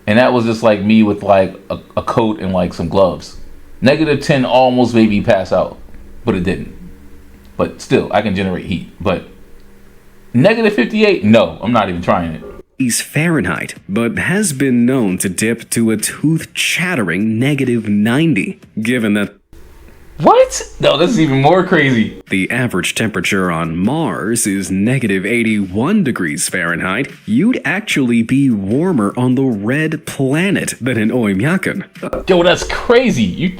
And that was just like me with like a coat and like some gloves. Negative 10 almost made me pass out, but it didn't. But still, I can generate heat. But negative 58? No, I'm not even trying it. Is Fahrenheit, but has been known to dip to a tooth-chattering negative 90, given that What? No, this is even more crazy. the average temperature on Mars is negative 81 degrees Fahrenheit. You'd actually be warmer on the red planet than in Oymyakan. Yo, that's crazy.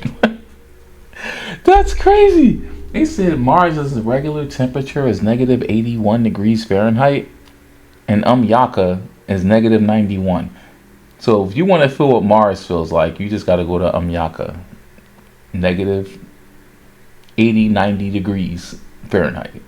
That's crazy. They said Mars' regular temperature is negative 81 degrees Fahrenheit, and Umyaka is negative 91. So if you want to feel what Mars feels like, you just got to go to Umyaka. Negative 80, 90 degrees Fahrenheit.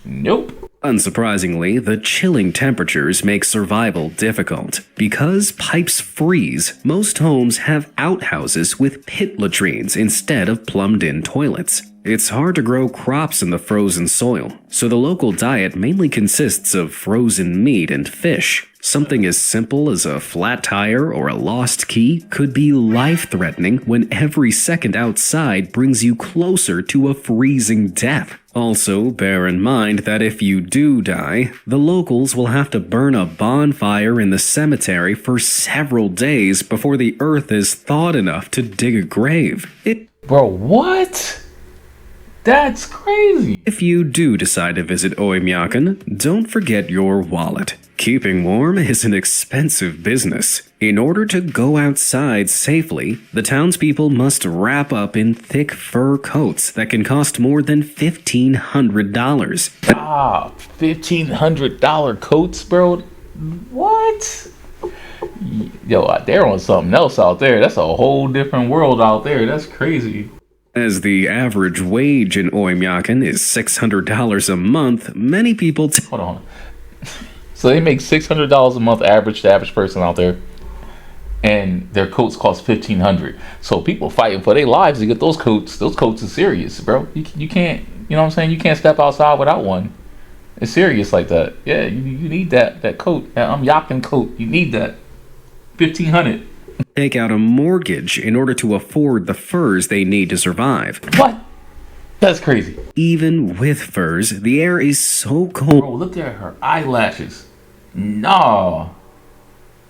Nope. Unsurprisingly, the chilling temperatures make survival difficult. Because pipes freeze, most homes have outhouses with pit latrines instead of plumbed-in toilets. It's hard to grow crops in the frozen soil, so the local diet mainly consists of frozen meat and fish. Something as simple as a flat tire or a lost key could be life-threatening when every second outside brings you closer to a freezing death. Also, bear in mind that if you do die, the locals will have to burn a bonfire in the cemetery for several days before the earth is thawed enough to dig a grave. Bro, what? That's crazy. If you do decide to visit Oymyakan, don't forget your wallet. Keeping warm is an expensive business. In order to go outside safely, the townspeople must wrap up in thick fur coats that can cost more than $1,500. Ah, $1,500 coats, bro. What? Yo, they're on something else out there. That's a whole different world out there. That's crazy. As the average wage in Oymyakan is $600 a month, many people Hold on. So they make $600 a month average, the average person out there, and their coats cost $1,500. So people fighting for their lives to get those coats. Those coats are serious, bro. You can't, you know what I'm saying? You can't step outside without one. It's serious like that. Yeah, you need that coat, that Yakin coat. You need that. $1,500. take out a mortgage in order to afford the furs they need to survive. What? That's crazy. Even with furs, the air is so cold. Bro, look at her eyelashes. No.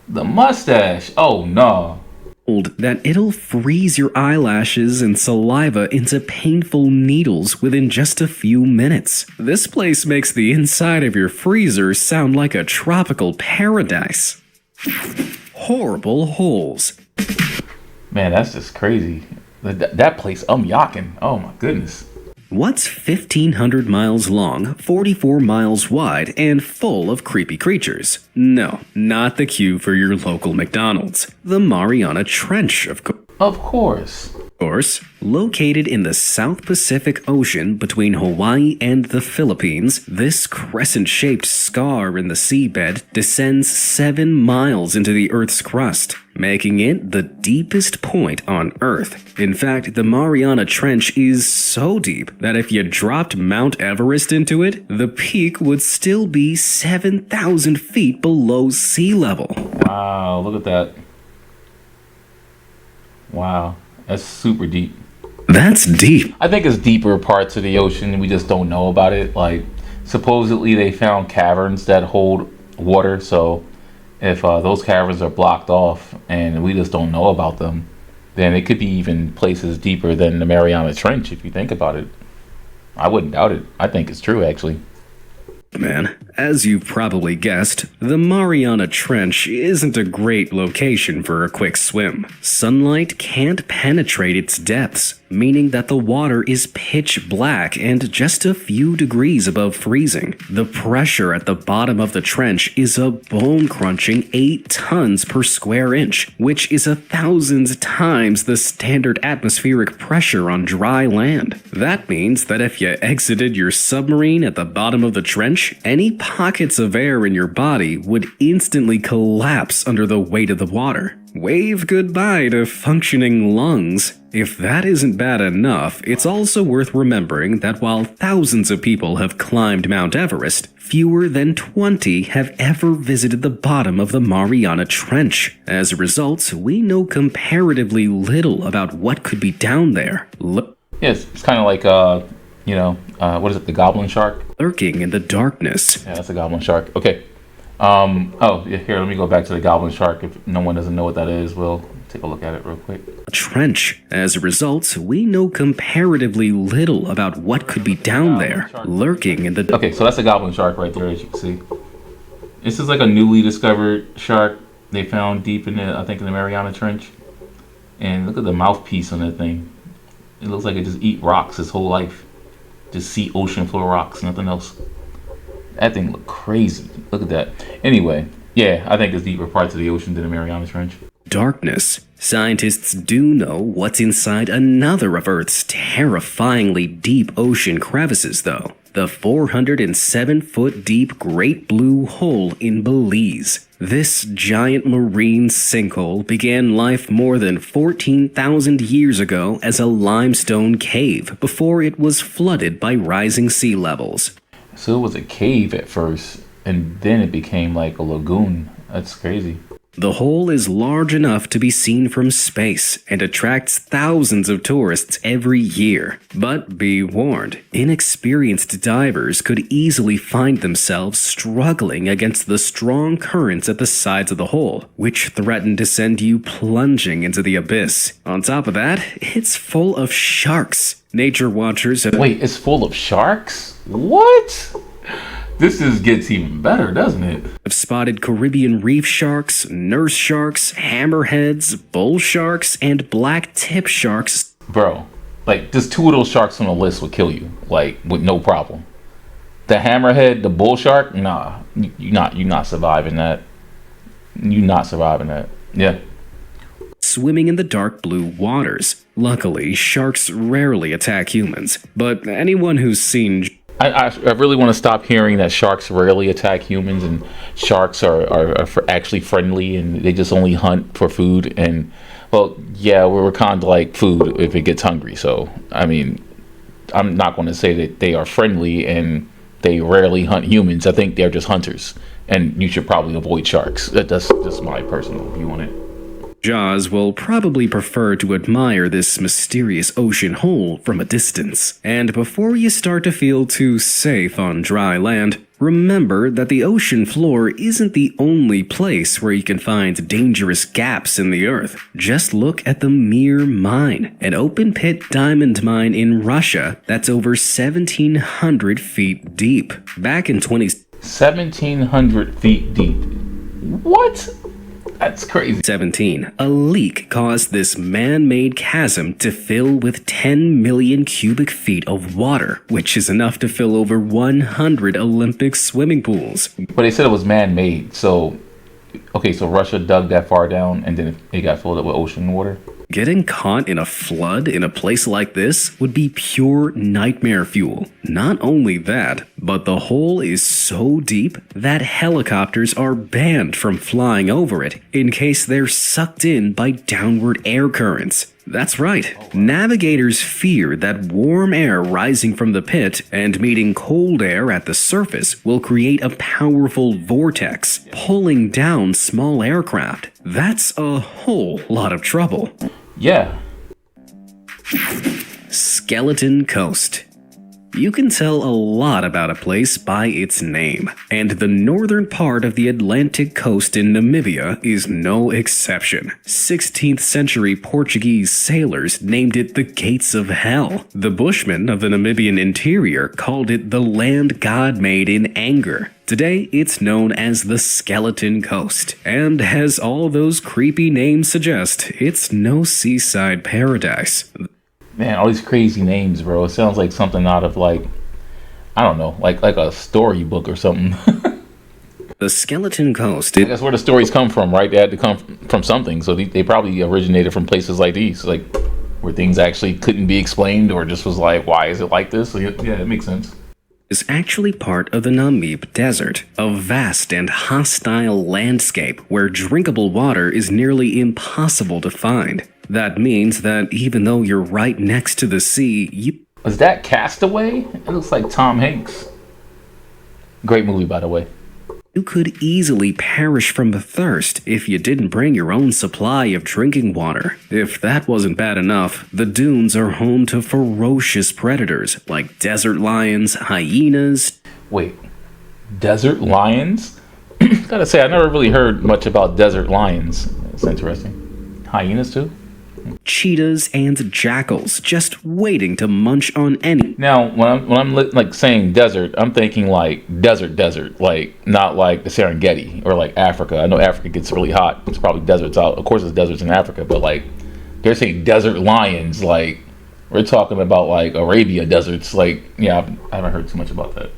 The mustache. Oh, no. That it'll freeze your eyelashes and saliva into painful needles within just a few minutes. This place makes the inside of your freezer sound like a tropical paradise. Horrible holes. Man, that's just crazy. That place, Yakin. Oh my goodness. What's 1,500 miles long, 44 miles wide, and full of creepy creatures? No, not the queue for your local McDonald's. The Mariana Trench, of course. Of course. course, located in the South Pacific Ocean between Hawaii and the Philippines, this crescent-shaped scar in the seabed descends 7 miles into the Earth's crust, making it the deepest point on Earth. In fact, the Mariana Trench is so deep that if you dropped Mount Everest into it, the peak would still be 7,000 feet below sea level. Wow, look at that. Wow, that's super deep. That's deep. I think it's deeper parts of the ocean. We just don't know about it. Like, supposedly they found caverns that hold water. So if those caverns are blocked off and we just don't know about them, then it could be even places deeper than the Mariana Trench if you think about it. I wouldn't doubt it. I think it's true, actually. Man, as you've probably guessed, the Mariana Trench isn't a great location for a quick swim. Sunlight can't penetrate its depths, meaning that the water is pitch black and just a few degrees above freezing. The pressure at the bottom of the trench is a bone-crunching 8 tons per square inch, which is 1,000 times the standard atmospheric pressure on dry land. That means that if you exited your submarine at the bottom of the trench, any pockets of air in your body would instantly collapse under the weight of the water. Wave goodbye to functioning lungs. If that isn't bad enough, it's also worth remembering that while thousands of people have climbed Mount Everest, fewer than 20 have ever visited the bottom of the Mariana Trench. As a result, we know comparatively little about what could be down there. Yes, it's kind of like, what is it, the goblin shark? Lurking in the darkness. Yeah, that's a goblin shark. Okay. Here, let me go back to the goblin shark. If no one doesn't know what that is, we'll take a look at it real quick. Trench. As a result, we know comparatively little about what could be down there, lurking in the... Okay, so that's a goblin shark right there, as you can see. This is like a newly discovered shark they found deep in the, I think, in the Mariana Trench. And look at the mouthpiece on that thing. It looks like it just eat rocks its whole life. Just see ocean floor rocks, nothing else. That thing look crazy. Look at that. Anyway, yeah, I think it's deeper parts of the ocean than the Mariana Trench. Darkness. Scientists do know what's inside another of Earth's terrifyingly deep ocean crevices, though. The 407-foot deep Great Blue Hole in Belize. This giant marine sinkhole began life more than 14,000 years ago as a limestone cave before it was flooded by rising sea levels. So it was a cave at first, and then it became like a lagoon. That's crazy. The hole is large enough to be seen from space and attracts thousands of tourists every year. But be warned, inexperienced divers could easily find themselves struggling against the strong currents at the sides of the hole, which threaten to send you plunging into the abyss. On top of that, it's full of sharks. Nature watchers have... Wait, it's full of sharks? What? This gets even better, doesn't it? Have spotted Caribbean reef sharks, nurse sharks, hammerheads, bull sharks, and black tip sharks. Bro, like, just 2 of those sharks on the list would kill you, like, with no problem. The hammerhead, the bull shark, nah, you're not surviving that. You're not surviving that. Yeah. Swimming in the dark blue waters. Luckily, sharks rarely attack humans, but anyone who's seen... I really want to stop hearing that sharks rarely attack humans and sharks are actually friendly and they just only hunt for food. And, well, yeah, we're kind of like food if it gets hungry. So, I mean, I'm not going to say that they are friendly and they rarely hunt humans. I think they're just hunters. And you should probably avoid sharks. That's just my personal view on it. Jaws will probably prefer to admire this mysterious ocean hole from a distance. And before you start to feel too safe on dry land, remember that the ocean floor isn't the only place where you can find dangerous gaps in the earth. Just look at the Mir Mine, an open-pit diamond mine in Russia that's over 1,700 feet deep. Back in 1,700 feet deep. What? That's crazy. 2017, a leak caused this man-made chasm to fill with 10 million cubic feet of water, which is enough to fill over 100 Olympic swimming pools. But they said it was man-made, so... Okay, so Russia dug that far down and then it got filled up with ocean water? Getting caught in a flood in a place like this would be pure nightmare fuel. Not only that, but the hole is so deep that helicopters are banned from flying over it in case they're sucked in by downward air currents. That's right. Navigators fear that warm air rising from the pit and meeting cold air at the surface will create a powerful vortex, pulling down small aircraft. That's a whole lot of trouble. Yeah. Skeleton Coast. You can tell a lot about a place by its name, and the northern part of the Atlantic coast in Namibia is no exception. 16th century Portuguese sailors named it the Gates of Hell. The Bushmen of the Namibian interior called it the land God made in anger. Today, it's known as the Skeleton Coast, and as all those creepy names suggest, it's no seaside paradise. Man, all these crazy names, bro. It sounds like something out of like, I don't know, like a storybook or something. The Skeleton Coast. That's where the stories come from, right? They had to come from something. So they probably originated from places like these, like where things actually couldn't be explained or just was like, why is it like this? So, yeah, it makes sense. Is actually part of the Namib Desert, a vast and hostile landscape where drinkable water is nearly impossible to find. That means that even though you're right next to the sea, Was that Castaway? It looks like Tom Hanks. Great movie, by the way. you could easily perish from thirst if you didn't bring your own supply of drinking water. If that wasn't bad enough, the dunes are home to ferocious predators like desert lions, hyenas. Wait, desert lions? Gotta say, I never really heard much about desert lions. It's interesting. Hyenas too? Cheetahs and jackals just waiting to munch on any. Now, when I'm like saying desert, I'm thinking like desert, like not like the Serengeti or like Africa. I know Africa gets really hot. It's probably deserts out. Of course, there's deserts in Africa, but like they're saying desert lions. Like we're talking about like Arabia deserts. Like yeah, I haven't heard too much about that.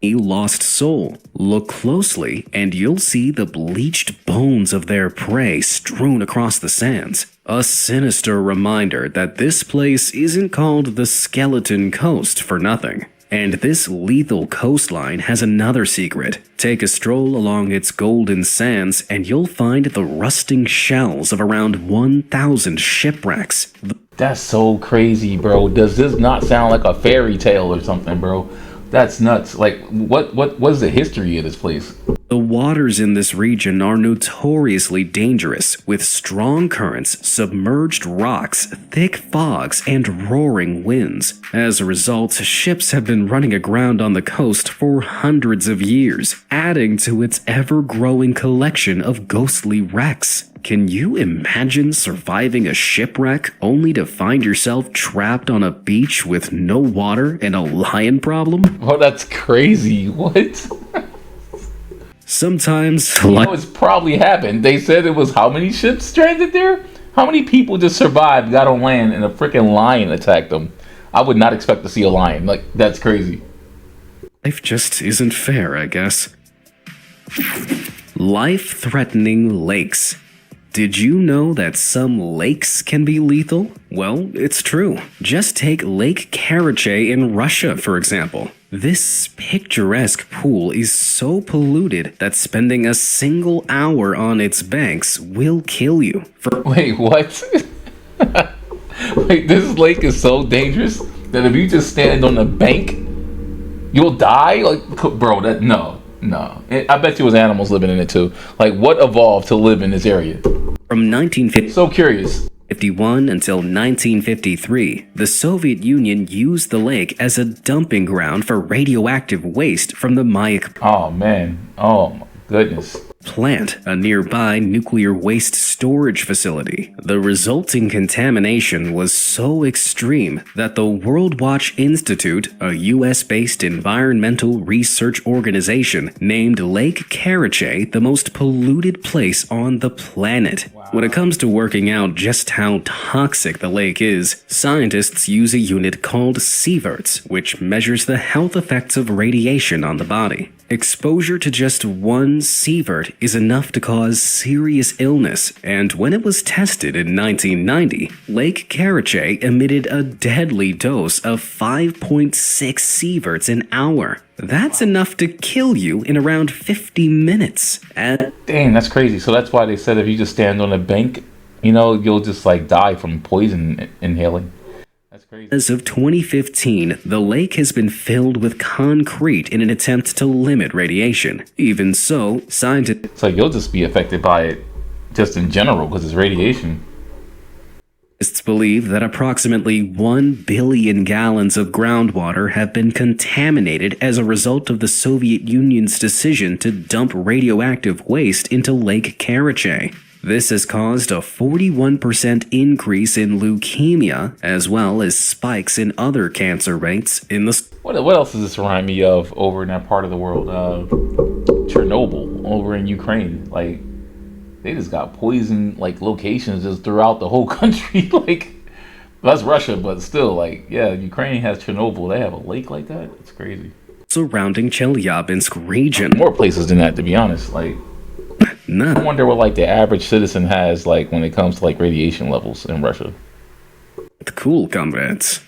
A lost soul. Look closely, and you'll see the bleached bones of their prey strewn across the sands. A sinister reminder that this place isn't called the Skeleton Coast for nothing. And this lethal coastline has another secret. Take a stroll along its golden sands, and you'll find the rusting shells of around 1,000 shipwrecks. That's so crazy, bro. Does this not sound like a fairy tale or something, bro? That's nuts. Like, what is the history of this place? The waters in this region are notoriously dangerous, with strong currents, submerged rocks, thick fogs, and roaring winds. As a result, ships have been running aground on the coast for hundreds of years, adding to its ever-growing collection of ghostly wrecks. Can you imagine surviving a shipwreck only to find yourself trapped on a beach with no water and a lion problem? Oh, that's crazy. What? Sometimes, That was probably happened. They said it was how many ships stranded there? How many people just survived, got on land, and a freaking lion attacked them? I would not expect to see a lion. Like, that's crazy. life just isn't fair, I guess. Life-threatening lakes. Did you know that some lakes can be lethal? Well, it's true. Just take Lake Karachay in Russia, for example. This picturesque pool is so polluted that spending a single hour on its banks will kill you. Wait, what? Wait, this lake is so dangerous that if you just stand on the bank, you'll die? Like, bro, no. I bet you was animals living in it too. Like, what evolved to live in this area? From 1950. So curious. 1951 until 1953, the Soviet Union used the lake as a dumping ground for radioactive waste from the Mayak Oh, man. Oh, my goodness. plant, a nearby nuclear waste storage facility. The resulting contamination was so extreme that the World Watch Institute, a US-based environmental research organization, named Lake Karachay the most polluted place on the planet. When it comes to working out just how toxic the lake is, scientists use a unit called sieverts, which measures the health effects of radiation on the body. Exposure to just one sievert is enough to cause serious illness, and when it was tested in 1990, Lake Karachay emitted a deadly dose of 5.6 sieverts an hour. That's enough to kill you in around 50 minutes. Dang, that's crazy. So that's why they said if you just stand on a bank, you know, you'll just like die from poison inhaling. That's crazy. As of 2015, the lake has been filled with concrete in an attempt to limit radiation. Even so, scientists It's like you'll just be affected by it just in general because it's radiation. believe that approximately 1 billion gallons of groundwater have been contaminated as a result of the Soviet Union's decision to dump radioactive waste into Lake Karachay. This has caused a 41% increase in leukemia, as well as spikes in other cancer rates in the... What else does this remind me of over in that part of the world? Chernobyl over in Ukraine. Like, they just got poison like locations just throughout the whole country. Like, that's Russia, but still, like, yeah, Ukraine has Chernobyl. They have a lake like that. It's crazy. surrounding Chelyabinsk region. More places than that, to be honest. Like, I wonder what like the average citizen has like when it comes to like radiation levels in Russia. Cool, comrades.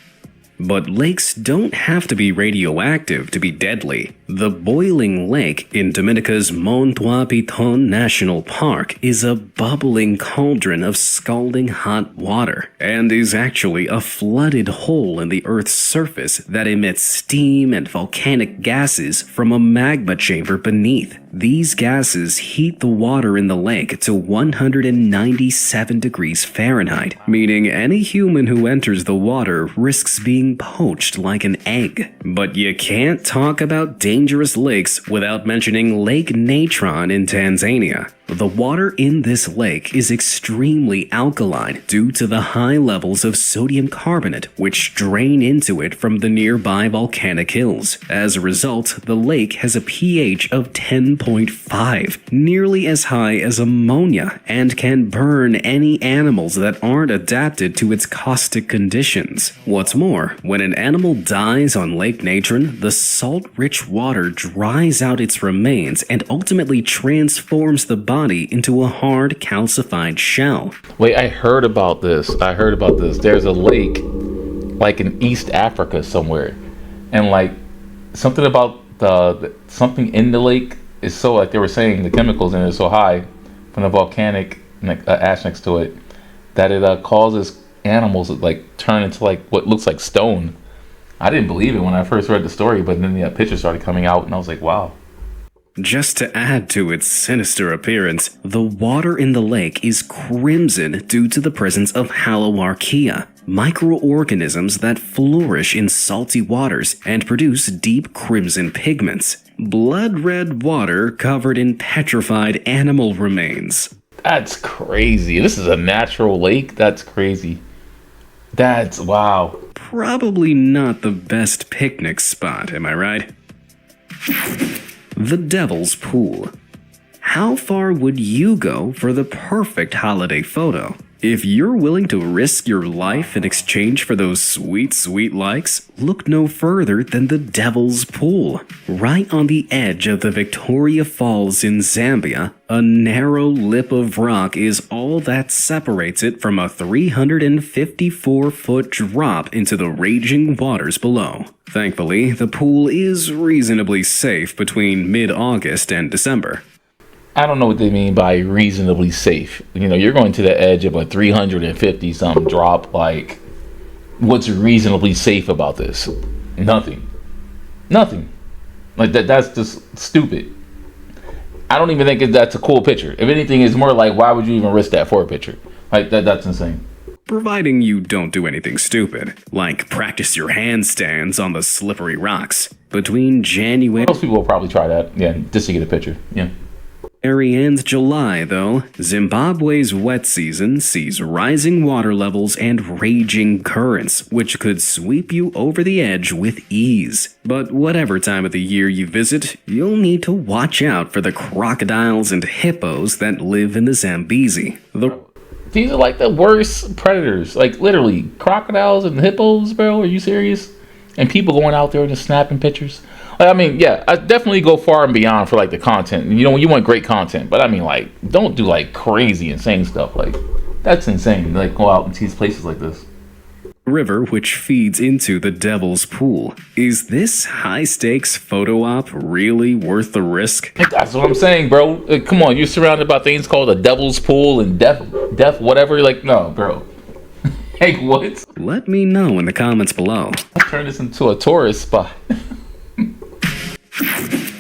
But lakes don't have to be radioactive to be deadly. The boiling lake in Dominica's Mont Piton National Park is a bubbling cauldron of scalding hot water, and is actually a flooded hole in the Earth's surface that emits steam and volcanic gases from a magma chamber beneath. These gases heat the water in the lake to 197 degrees Fahrenheit, meaning any human who enters the water risks being poached like an egg. But you can't talk about dangerous lakes without mentioning Lake Natron in Tanzania. The water in this lake is extremely alkaline due to the high levels of sodium carbonate which drain into it from the nearby volcanic hills. As a result, the lake has a pH of 10.5, nearly as high as ammonia, and can burn any animals that aren't adapted to its caustic conditions. What's more, when an animal dies on Lake Natron, the salt-rich water dries out its remains and ultimately transforms the body into a hard calcified shell. Wait, I heard about this. There's a lake like in East Africa somewhere, and like something about something in the lake is so, like they were saying, the chemicals in it are so high from the volcanic ash next to it that it causes animals to like turn into like what looks like stone. I didn't believe it when I first read the story, but then the pictures started coming out and I was like, wow. Just to add to its sinister appearance, the water in the lake is crimson due to the presence of haloarchaea, microorganisms that flourish in salty waters and produce deep crimson pigments. Blood red water covered in petrified animal remains. That's crazy. This is a natural lake? That's crazy. That's wow. Probably not the best picnic spot, am I right? The Devil's Pool. How far would you go for the perfect holiday photo? If you're willing to risk your life in exchange for those sweet, sweet likes, look no further than the Devil's Pool. Right on the edge of the Victoria Falls in Zambia, a narrow lip of rock is all that separates it from a 354-foot drop into the raging waters below. Thankfully, the pool is reasonably safe between mid-August and December. I don't know what they mean by reasonably safe. You know, you're going to the edge of a 350 something drop. Like, what's reasonably safe about this? Nothing. Like that's just stupid. I don't even think that's a cool picture. If anything, it's more like, why would you even risk that for a picture? Like that's insane. Providing you don't do anything stupid, like practice your handstands on the slippery rocks. Between January Most people will probably try that, yeah, just to get a picture, yeah. and July, though, Zimbabwe's wet season sees rising water levels and raging currents, which could sweep you over the edge with ease. But whatever time of the year you visit, you'll need to watch out for the crocodiles and hippos that live in the Zambezi. These are like the worst predators. Like, literally, crocodiles and hippos, bro. Are you serious? And people going out there and just snapping pictures. I mean, yeah, I definitely go far and beyond for like the content. You know, you want great content, but I mean, like, don't do like crazy, insane stuff. Like, that's insane. Like, go out and tease places like this. River which feeds into the Devil's Pool. Is this high-stakes photo op really worth the risk? That's what I'm saying, bro. Like, come on, you're surrounded by things called the Devil's Pool and death, whatever. Like, no, bro. Hey, what? Let me know in the comments below. I'll turn this into a tourist spot.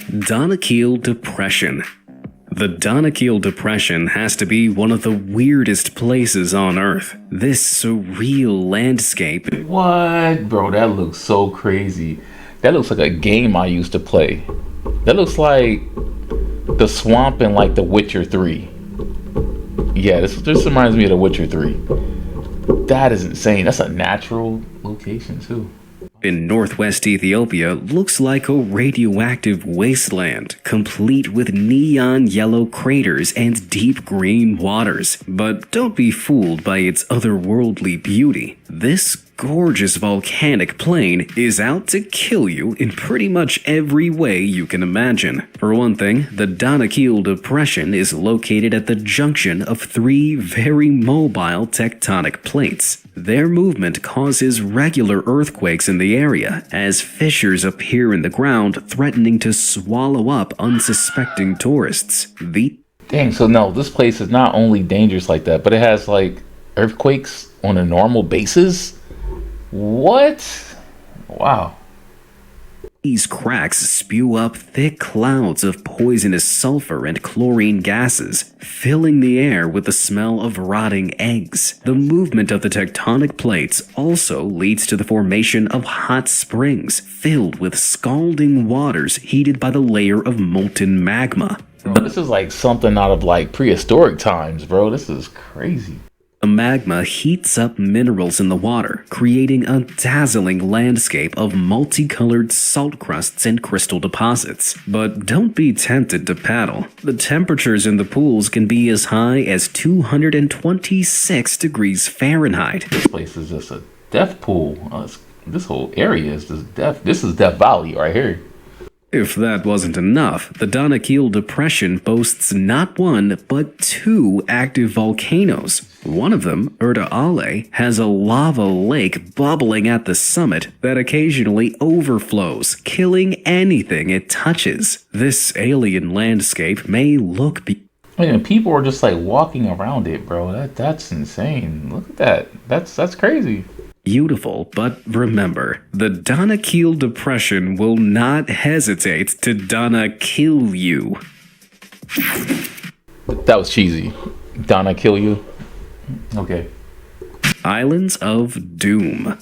Danakil Depression. The Danakil Depression has to be one of the weirdest places on Earth. This surreal landscape. What? Bro, that looks so crazy. That looks like a game I used to play. That looks like the swamp in like The Witcher 3. Yeah, this reminds me of The Witcher 3. That is insane. That's a natural location too. In northwest Ethiopia looks like a radioactive wasteland, complete with neon yellow craters and deep green waters. But don't be fooled by its otherworldly beauty. This gorgeous volcanic plain is out to kill you in pretty much every way you can imagine. For one thing, the Danakil Depression is located at the junction of three very mobile tectonic plates. Their movement causes regular earthquakes in the area, as fissures appear in the ground, threatening to swallow up unsuspecting tourists. Dang, so no, this place is not only dangerous like that, but it has like earthquakes on a normal basis? What? Wow. These cracks spew up thick clouds of poisonous sulfur and chlorine gases, filling the air with the smell of rotting eggs. The movement of the tectonic plates also leads to the formation of hot springs filled with scalding waters heated by the layer of molten magma. Bro, this is like something out of like prehistoric times, bro. This is crazy. The magma heats up minerals in the water, creating a dazzling landscape of multicolored salt crusts and crystal deposits. But don't be tempted to paddle. The temperatures in the pools can be as high as 226 degrees Fahrenheit. This place is just a death pool. This whole area is just death. This is Death Valley right here. If that wasn't enough, the Danakil Depression boasts not one, but two active volcanoes. One of them, Erda Ale, has a lava lake bubbling at the summit that occasionally overflows, killing anything it touches. This alien landscape may look I mean, people are just like walking around it, bro. That's insane. Look at that. That's crazy. beautiful, but remember, the Danakil Depression will not hesitate to Dana-kill you. That was cheesy. Donna kill you? Okay. Islands of Doom.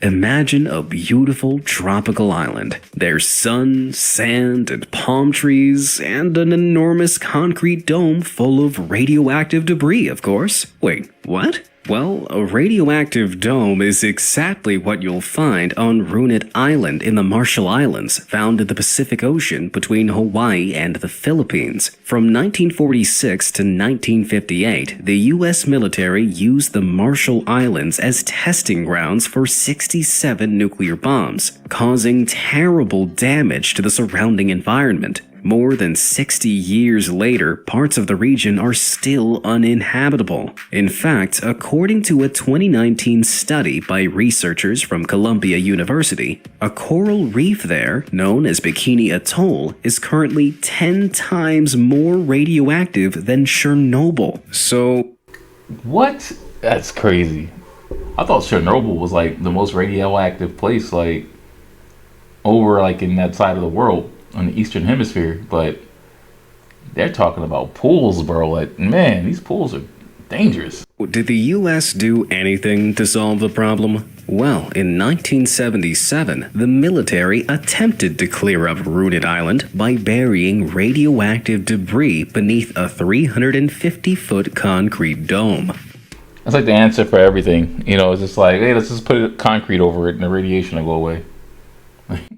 Imagine a beautiful tropical island. There's sun, sand, and palm trees, and an enormous concrete dome full of radioactive debris, of course. Wait, what? Well, a radioactive dome is exactly what you'll find on Runit Island in the Marshall Islands, found in the Pacific Ocean between Hawaii and the Philippines. From 1946 to 1958, the U.S. military used the Marshall Islands as testing grounds for 67 nuclear bombs, causing terrible damage to the surrounding environment. More than 60 years later, parts of the region are still uninhabitable. In fact, according to a 2019 study by researchers from Columbia University, a coral reef there, known as Bikini Atoll, is currently 10 times more radioactive than Chernobyl. So, what? That's crazy. I thought Chernobyl was like the most radioactive place, like over like in that side of the world. On the Eastern Hemisphere, but they're talking about pools, bro. Like, man, these pools are dangerous. Did the US do anything to solve the problem? Well, in 1977, the military attempted to clear up Runit Island by burying radioactive debris beneath a 350-foot concrete dome. That's like the answer for everything. You know, it's just like, hey, let's just put concrete over it and the radiation will go away.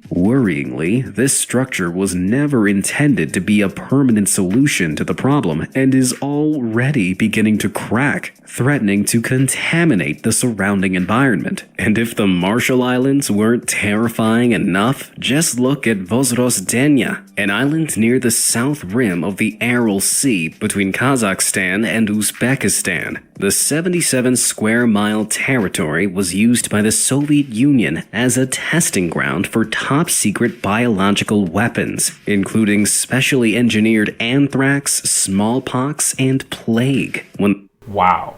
Worryingly, this structure was never intended to be a permanent solution to the problem and is already beginning to crack, threatening to contaminate the surrounding environment. And if the Marshall Islands weren't terrifying enough, just look at Vozrozhdenia, an island near the south rim of the Aral Sea between Kazakhstan and Uzbekistan. The 77 square mile territory was used by the Soviet Union as a testing ground for top secret biological weapons, including specially engineered anthrax, smallpox, and plague. When Wow.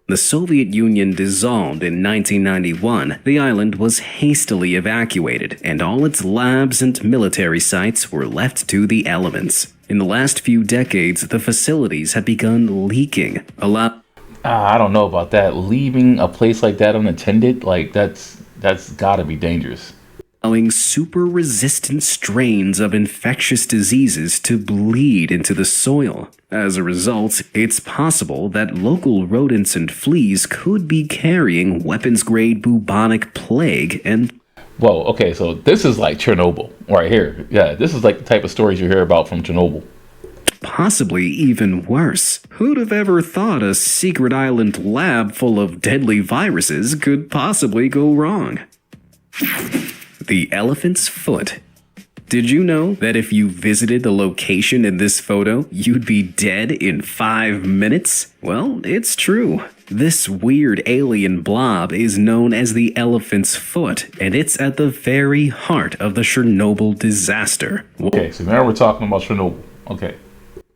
the Soviet Union dissolved in 1991, the island was hastily evacuated, and all its labs and military sites were left to the elements. In the last few decades, the facilities had begun leaking, I don't know about that. Leaving a place like that unattended, like that's gotta be dangerous. allowing super-resistant strains of infectious diseases to bleed into the soil. As a result, it's possible that local rodents and fleas could be carrying weapons-grade bubonic plague and Whoa, okay, so this is like Chernobyl right here. Yeah, this is like the type of stories you hear about from Chernobyl. possibly even worse. Who'd have ever thought a secret island lab full of deadly viruses could possibly go wrong? The elephant's foot. Did you know that if you visited the location in this photo, you'd be dead in 5 minutes? Well, it's true. This weird alien blob is known as the elephant's foot, and it's at the very heart of the Chernobyl disaster. Okay, so now we're talking about Chernobyl. Okay.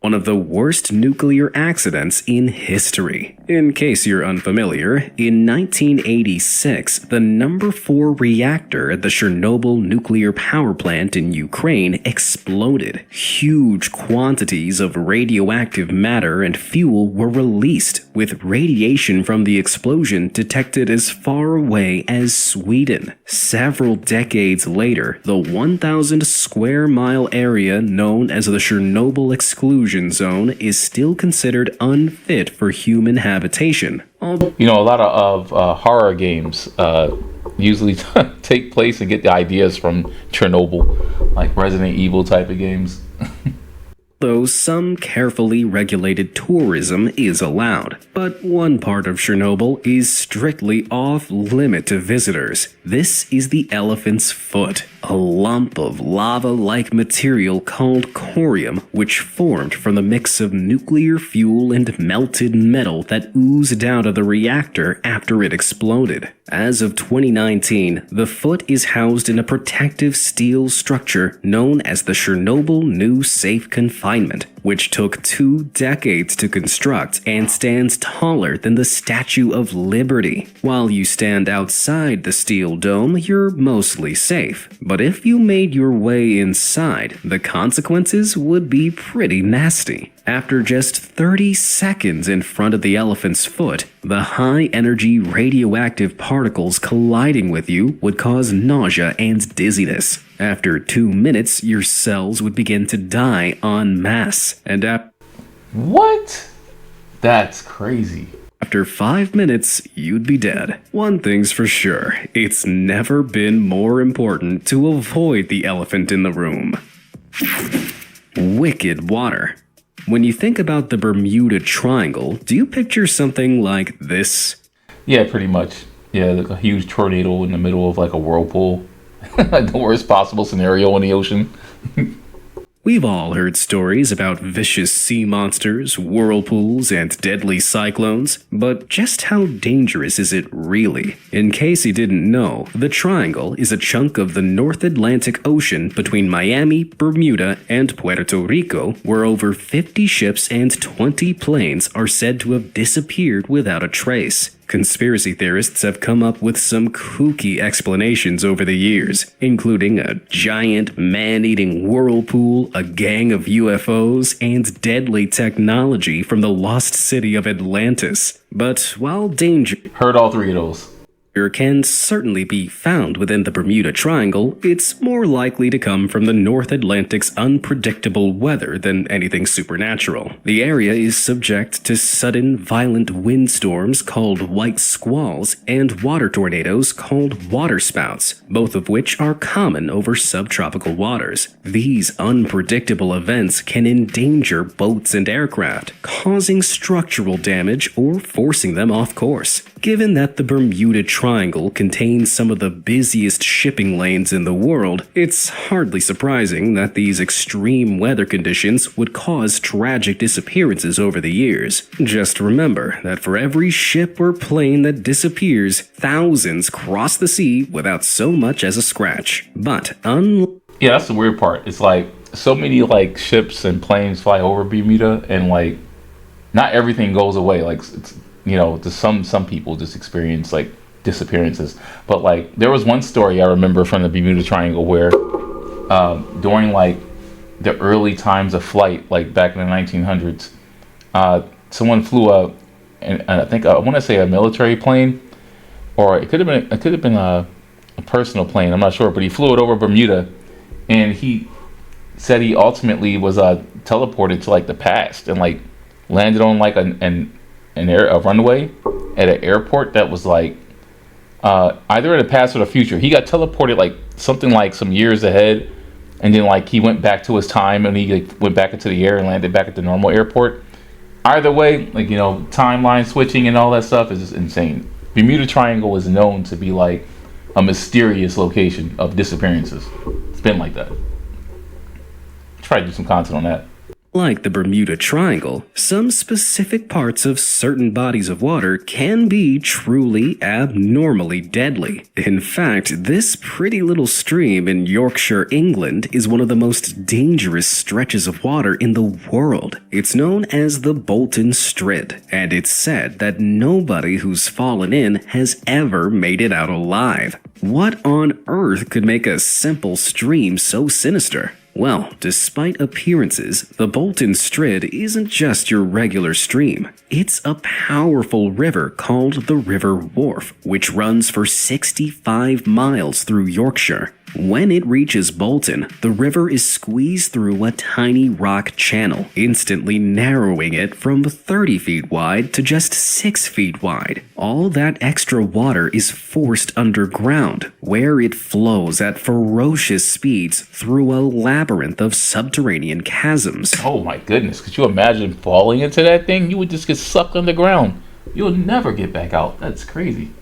One of the worst nuclear accidents in history. In case you're unfamiliar, in 1986, the number 4 reactor at the Chernobyl nuclear power plant in Ukraine exploded. Huge quantities of radioactive matter and fuel were released, with radiation from the explosion detected as far away as Sweden. Several decades later, the 1,000 square mile area known as the Chernobyl exclusion zone is still considered unfit for human habitation. You know, a lot of horror games usually take place and get the ideas from Chernobyl, like Resident Evil type of games. Though some carefully regulated tourism is allowed, but one part of Chernobyl is strictly off limit to visitors. This is the elephant's foot, a lump of lava-like material called corium, which formed from the mix of nuclear fuel and melted metal that oozed out of the reactor after it exploded. As of 2019, the foot is housed in a protective steel structure known as the Chernobyl New Safe Confinement, which took 2 decades to construct and stands taller than the Statue of Liberty. While you stand outside the steel dome, you're mostly safe. But if you made your way inside, the consequences would be pretty nasty. After just 30 seconds in front of the elephant's foot, the high-energy radioactive particles colliding with you would cause nausea and dizziness. After 2 minutes, your cells would begin to die en masse, and What? That's crazy. after 5 minutes, you'd be dead. One thing's for sure, it's never been more important to avoid the elephant in the room. Wicked water. When you think about the Bermuda Triangle, do you picture something like this? Yeah, pretty much. Yeah, like a huge tornado in the middle of like a whirlpool. Like the worst possible scenario in the ocean. We've all heard stories about vicious sea monsters, whirlpools, and deadly cyclones, but just how dangerous is it really? In case you didn't know, the Triangle is a chunk of the North Atlantic Ocean between Miami, Bermuda, and Puerto Rico, where over 50 ships and 20 planes are said to have disappeared without a trace. Conspiracy theorists have come up with some kooky explanations over the years, including a giant man-eating whirlpool, a gang of UFOs, and deadly technology from the lost city of Atlantis. But while danger... Heard all 3 of those. can certainly be found within the Bermuda Triangle, it's more likely to come from the North Atlantic's unpredictable weather than anything supernatural. The area is subject to sudden, violent windstorms called white squalls and water tornadoes called waterspouts, both of which are common over subtropical waters. These unpredictable events can endanger boats and aircraft, causing structural damage or forcing them off course. Given that the Bermuda Triangle contains some of the busiest shipping lanes in the world, it's hardly surprising that these extreme weather conditions would cause tragic disappearances over the years. Just remember that for every ship or plane that disappears, thousands cross the sea without so much as a scratch. But Yeah, that's the weird part. It's like so many like ships and planes fly over Bermuda, and like not everything goes away. Like it's, you know, to some people just experience like disappearances. But like there was one story I remember from the Bermuda Triangle where during like the early times of flight, like back in the 1900s, someone flew and I think I want to say a military plane, or it could have been a personal plane. I'm not sure, but he flew it over Bermuda, and he said he ultimately was teleported to like the past and like landed on like a runway at an airport that was like either in the past or the future. He got teleported like something like some years ahead, and then like he went back to his time and he like, went back into the air and landed back at the normal airport. Either way, like, you know, timeline switching and all that stuff is just insane. Bermuda Triangle is known to be like a mysterious location of disappearances. It's been like that. Try to do some content on that. like the Bermuda Triangle, some specific parts of certain bodies of water can be truly abnormally deadly. In fact, this pretty little stream in Yorkshire, England, is one of the most dangerous stretches of water in the world. It's known as the Bolton Strid, and it's said that nobody who's fallen in has ever made it out alive. What on earth could make a simple stream so sinister? Well, despite appearances, the Bolton Strid isn't just your regular stream. It's a powerful river called the River Wharfe, which runs for 65 miles through Yorkshire. When it reaches Bolton, the river is squeezed through a tiny rock channel, instantly narrowing it from 30 feet wide to just 6 feet wide. All that extra water is forced underground, where it flows at ferocious speeds through a labyrinth of subterranean chasms. Oh my goodness, could you imagine falling into that thing? You would just get sucked underground. You'll never get back out. That's crazy.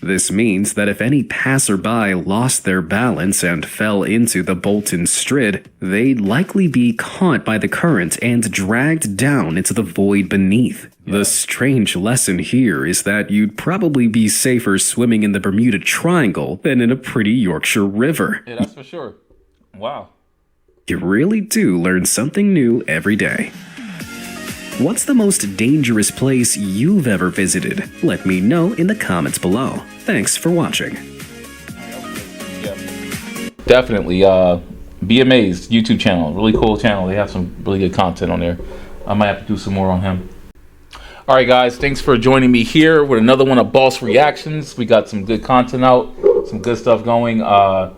This means that if any passerby lost their balance and fell into the Bolton Strid, they'd likely be caught by the current and dragged down into the void beneath. The strange lesson here is that you'd probably be safer swimming in the Bermuda Triangle than in a pretty Yorkshire river. Yeah, that's for sure. Wow. You really do learn something new every day. What's the most dangerous place you've ever visited? Let me know in the comments below. Thanks for watching. Definitely. Be Amazed YouTube channel. Really cool channel. They have some really good content on there. I might have to do some more on him. All right, guys. Thanks for joining me here with another one of Boss Reactions. We got some good content out. Some good stuff going. Yeah,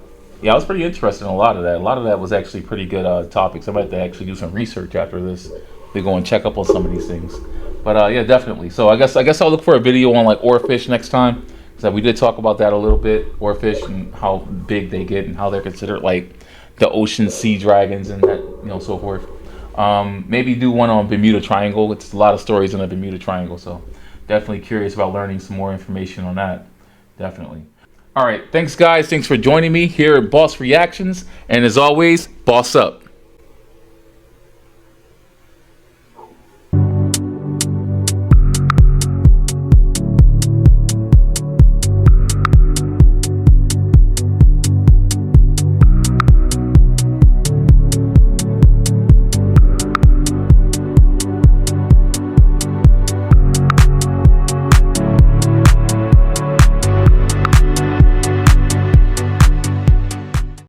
I was pretty interested in a lot of that. A lot of that was actually pretty good topics. I might have to actually do some research after this. They go and check up on some of these things. But yeah, definitely. So I guess I'll look for a video on like oarfish next time. So we did talk about that a little bit, oarfish and how big they get and how they're considered like the ocean sea dragons and that, you know, so forth. Maybe do one on Bermuda Triangle. It's a lot of stories in the Bermuda Triangle, so definitely curious about learning some more information on that. Definitely. All right, thanks guys. Thanks for joining me here at Boss Reactions, and as always, boss up.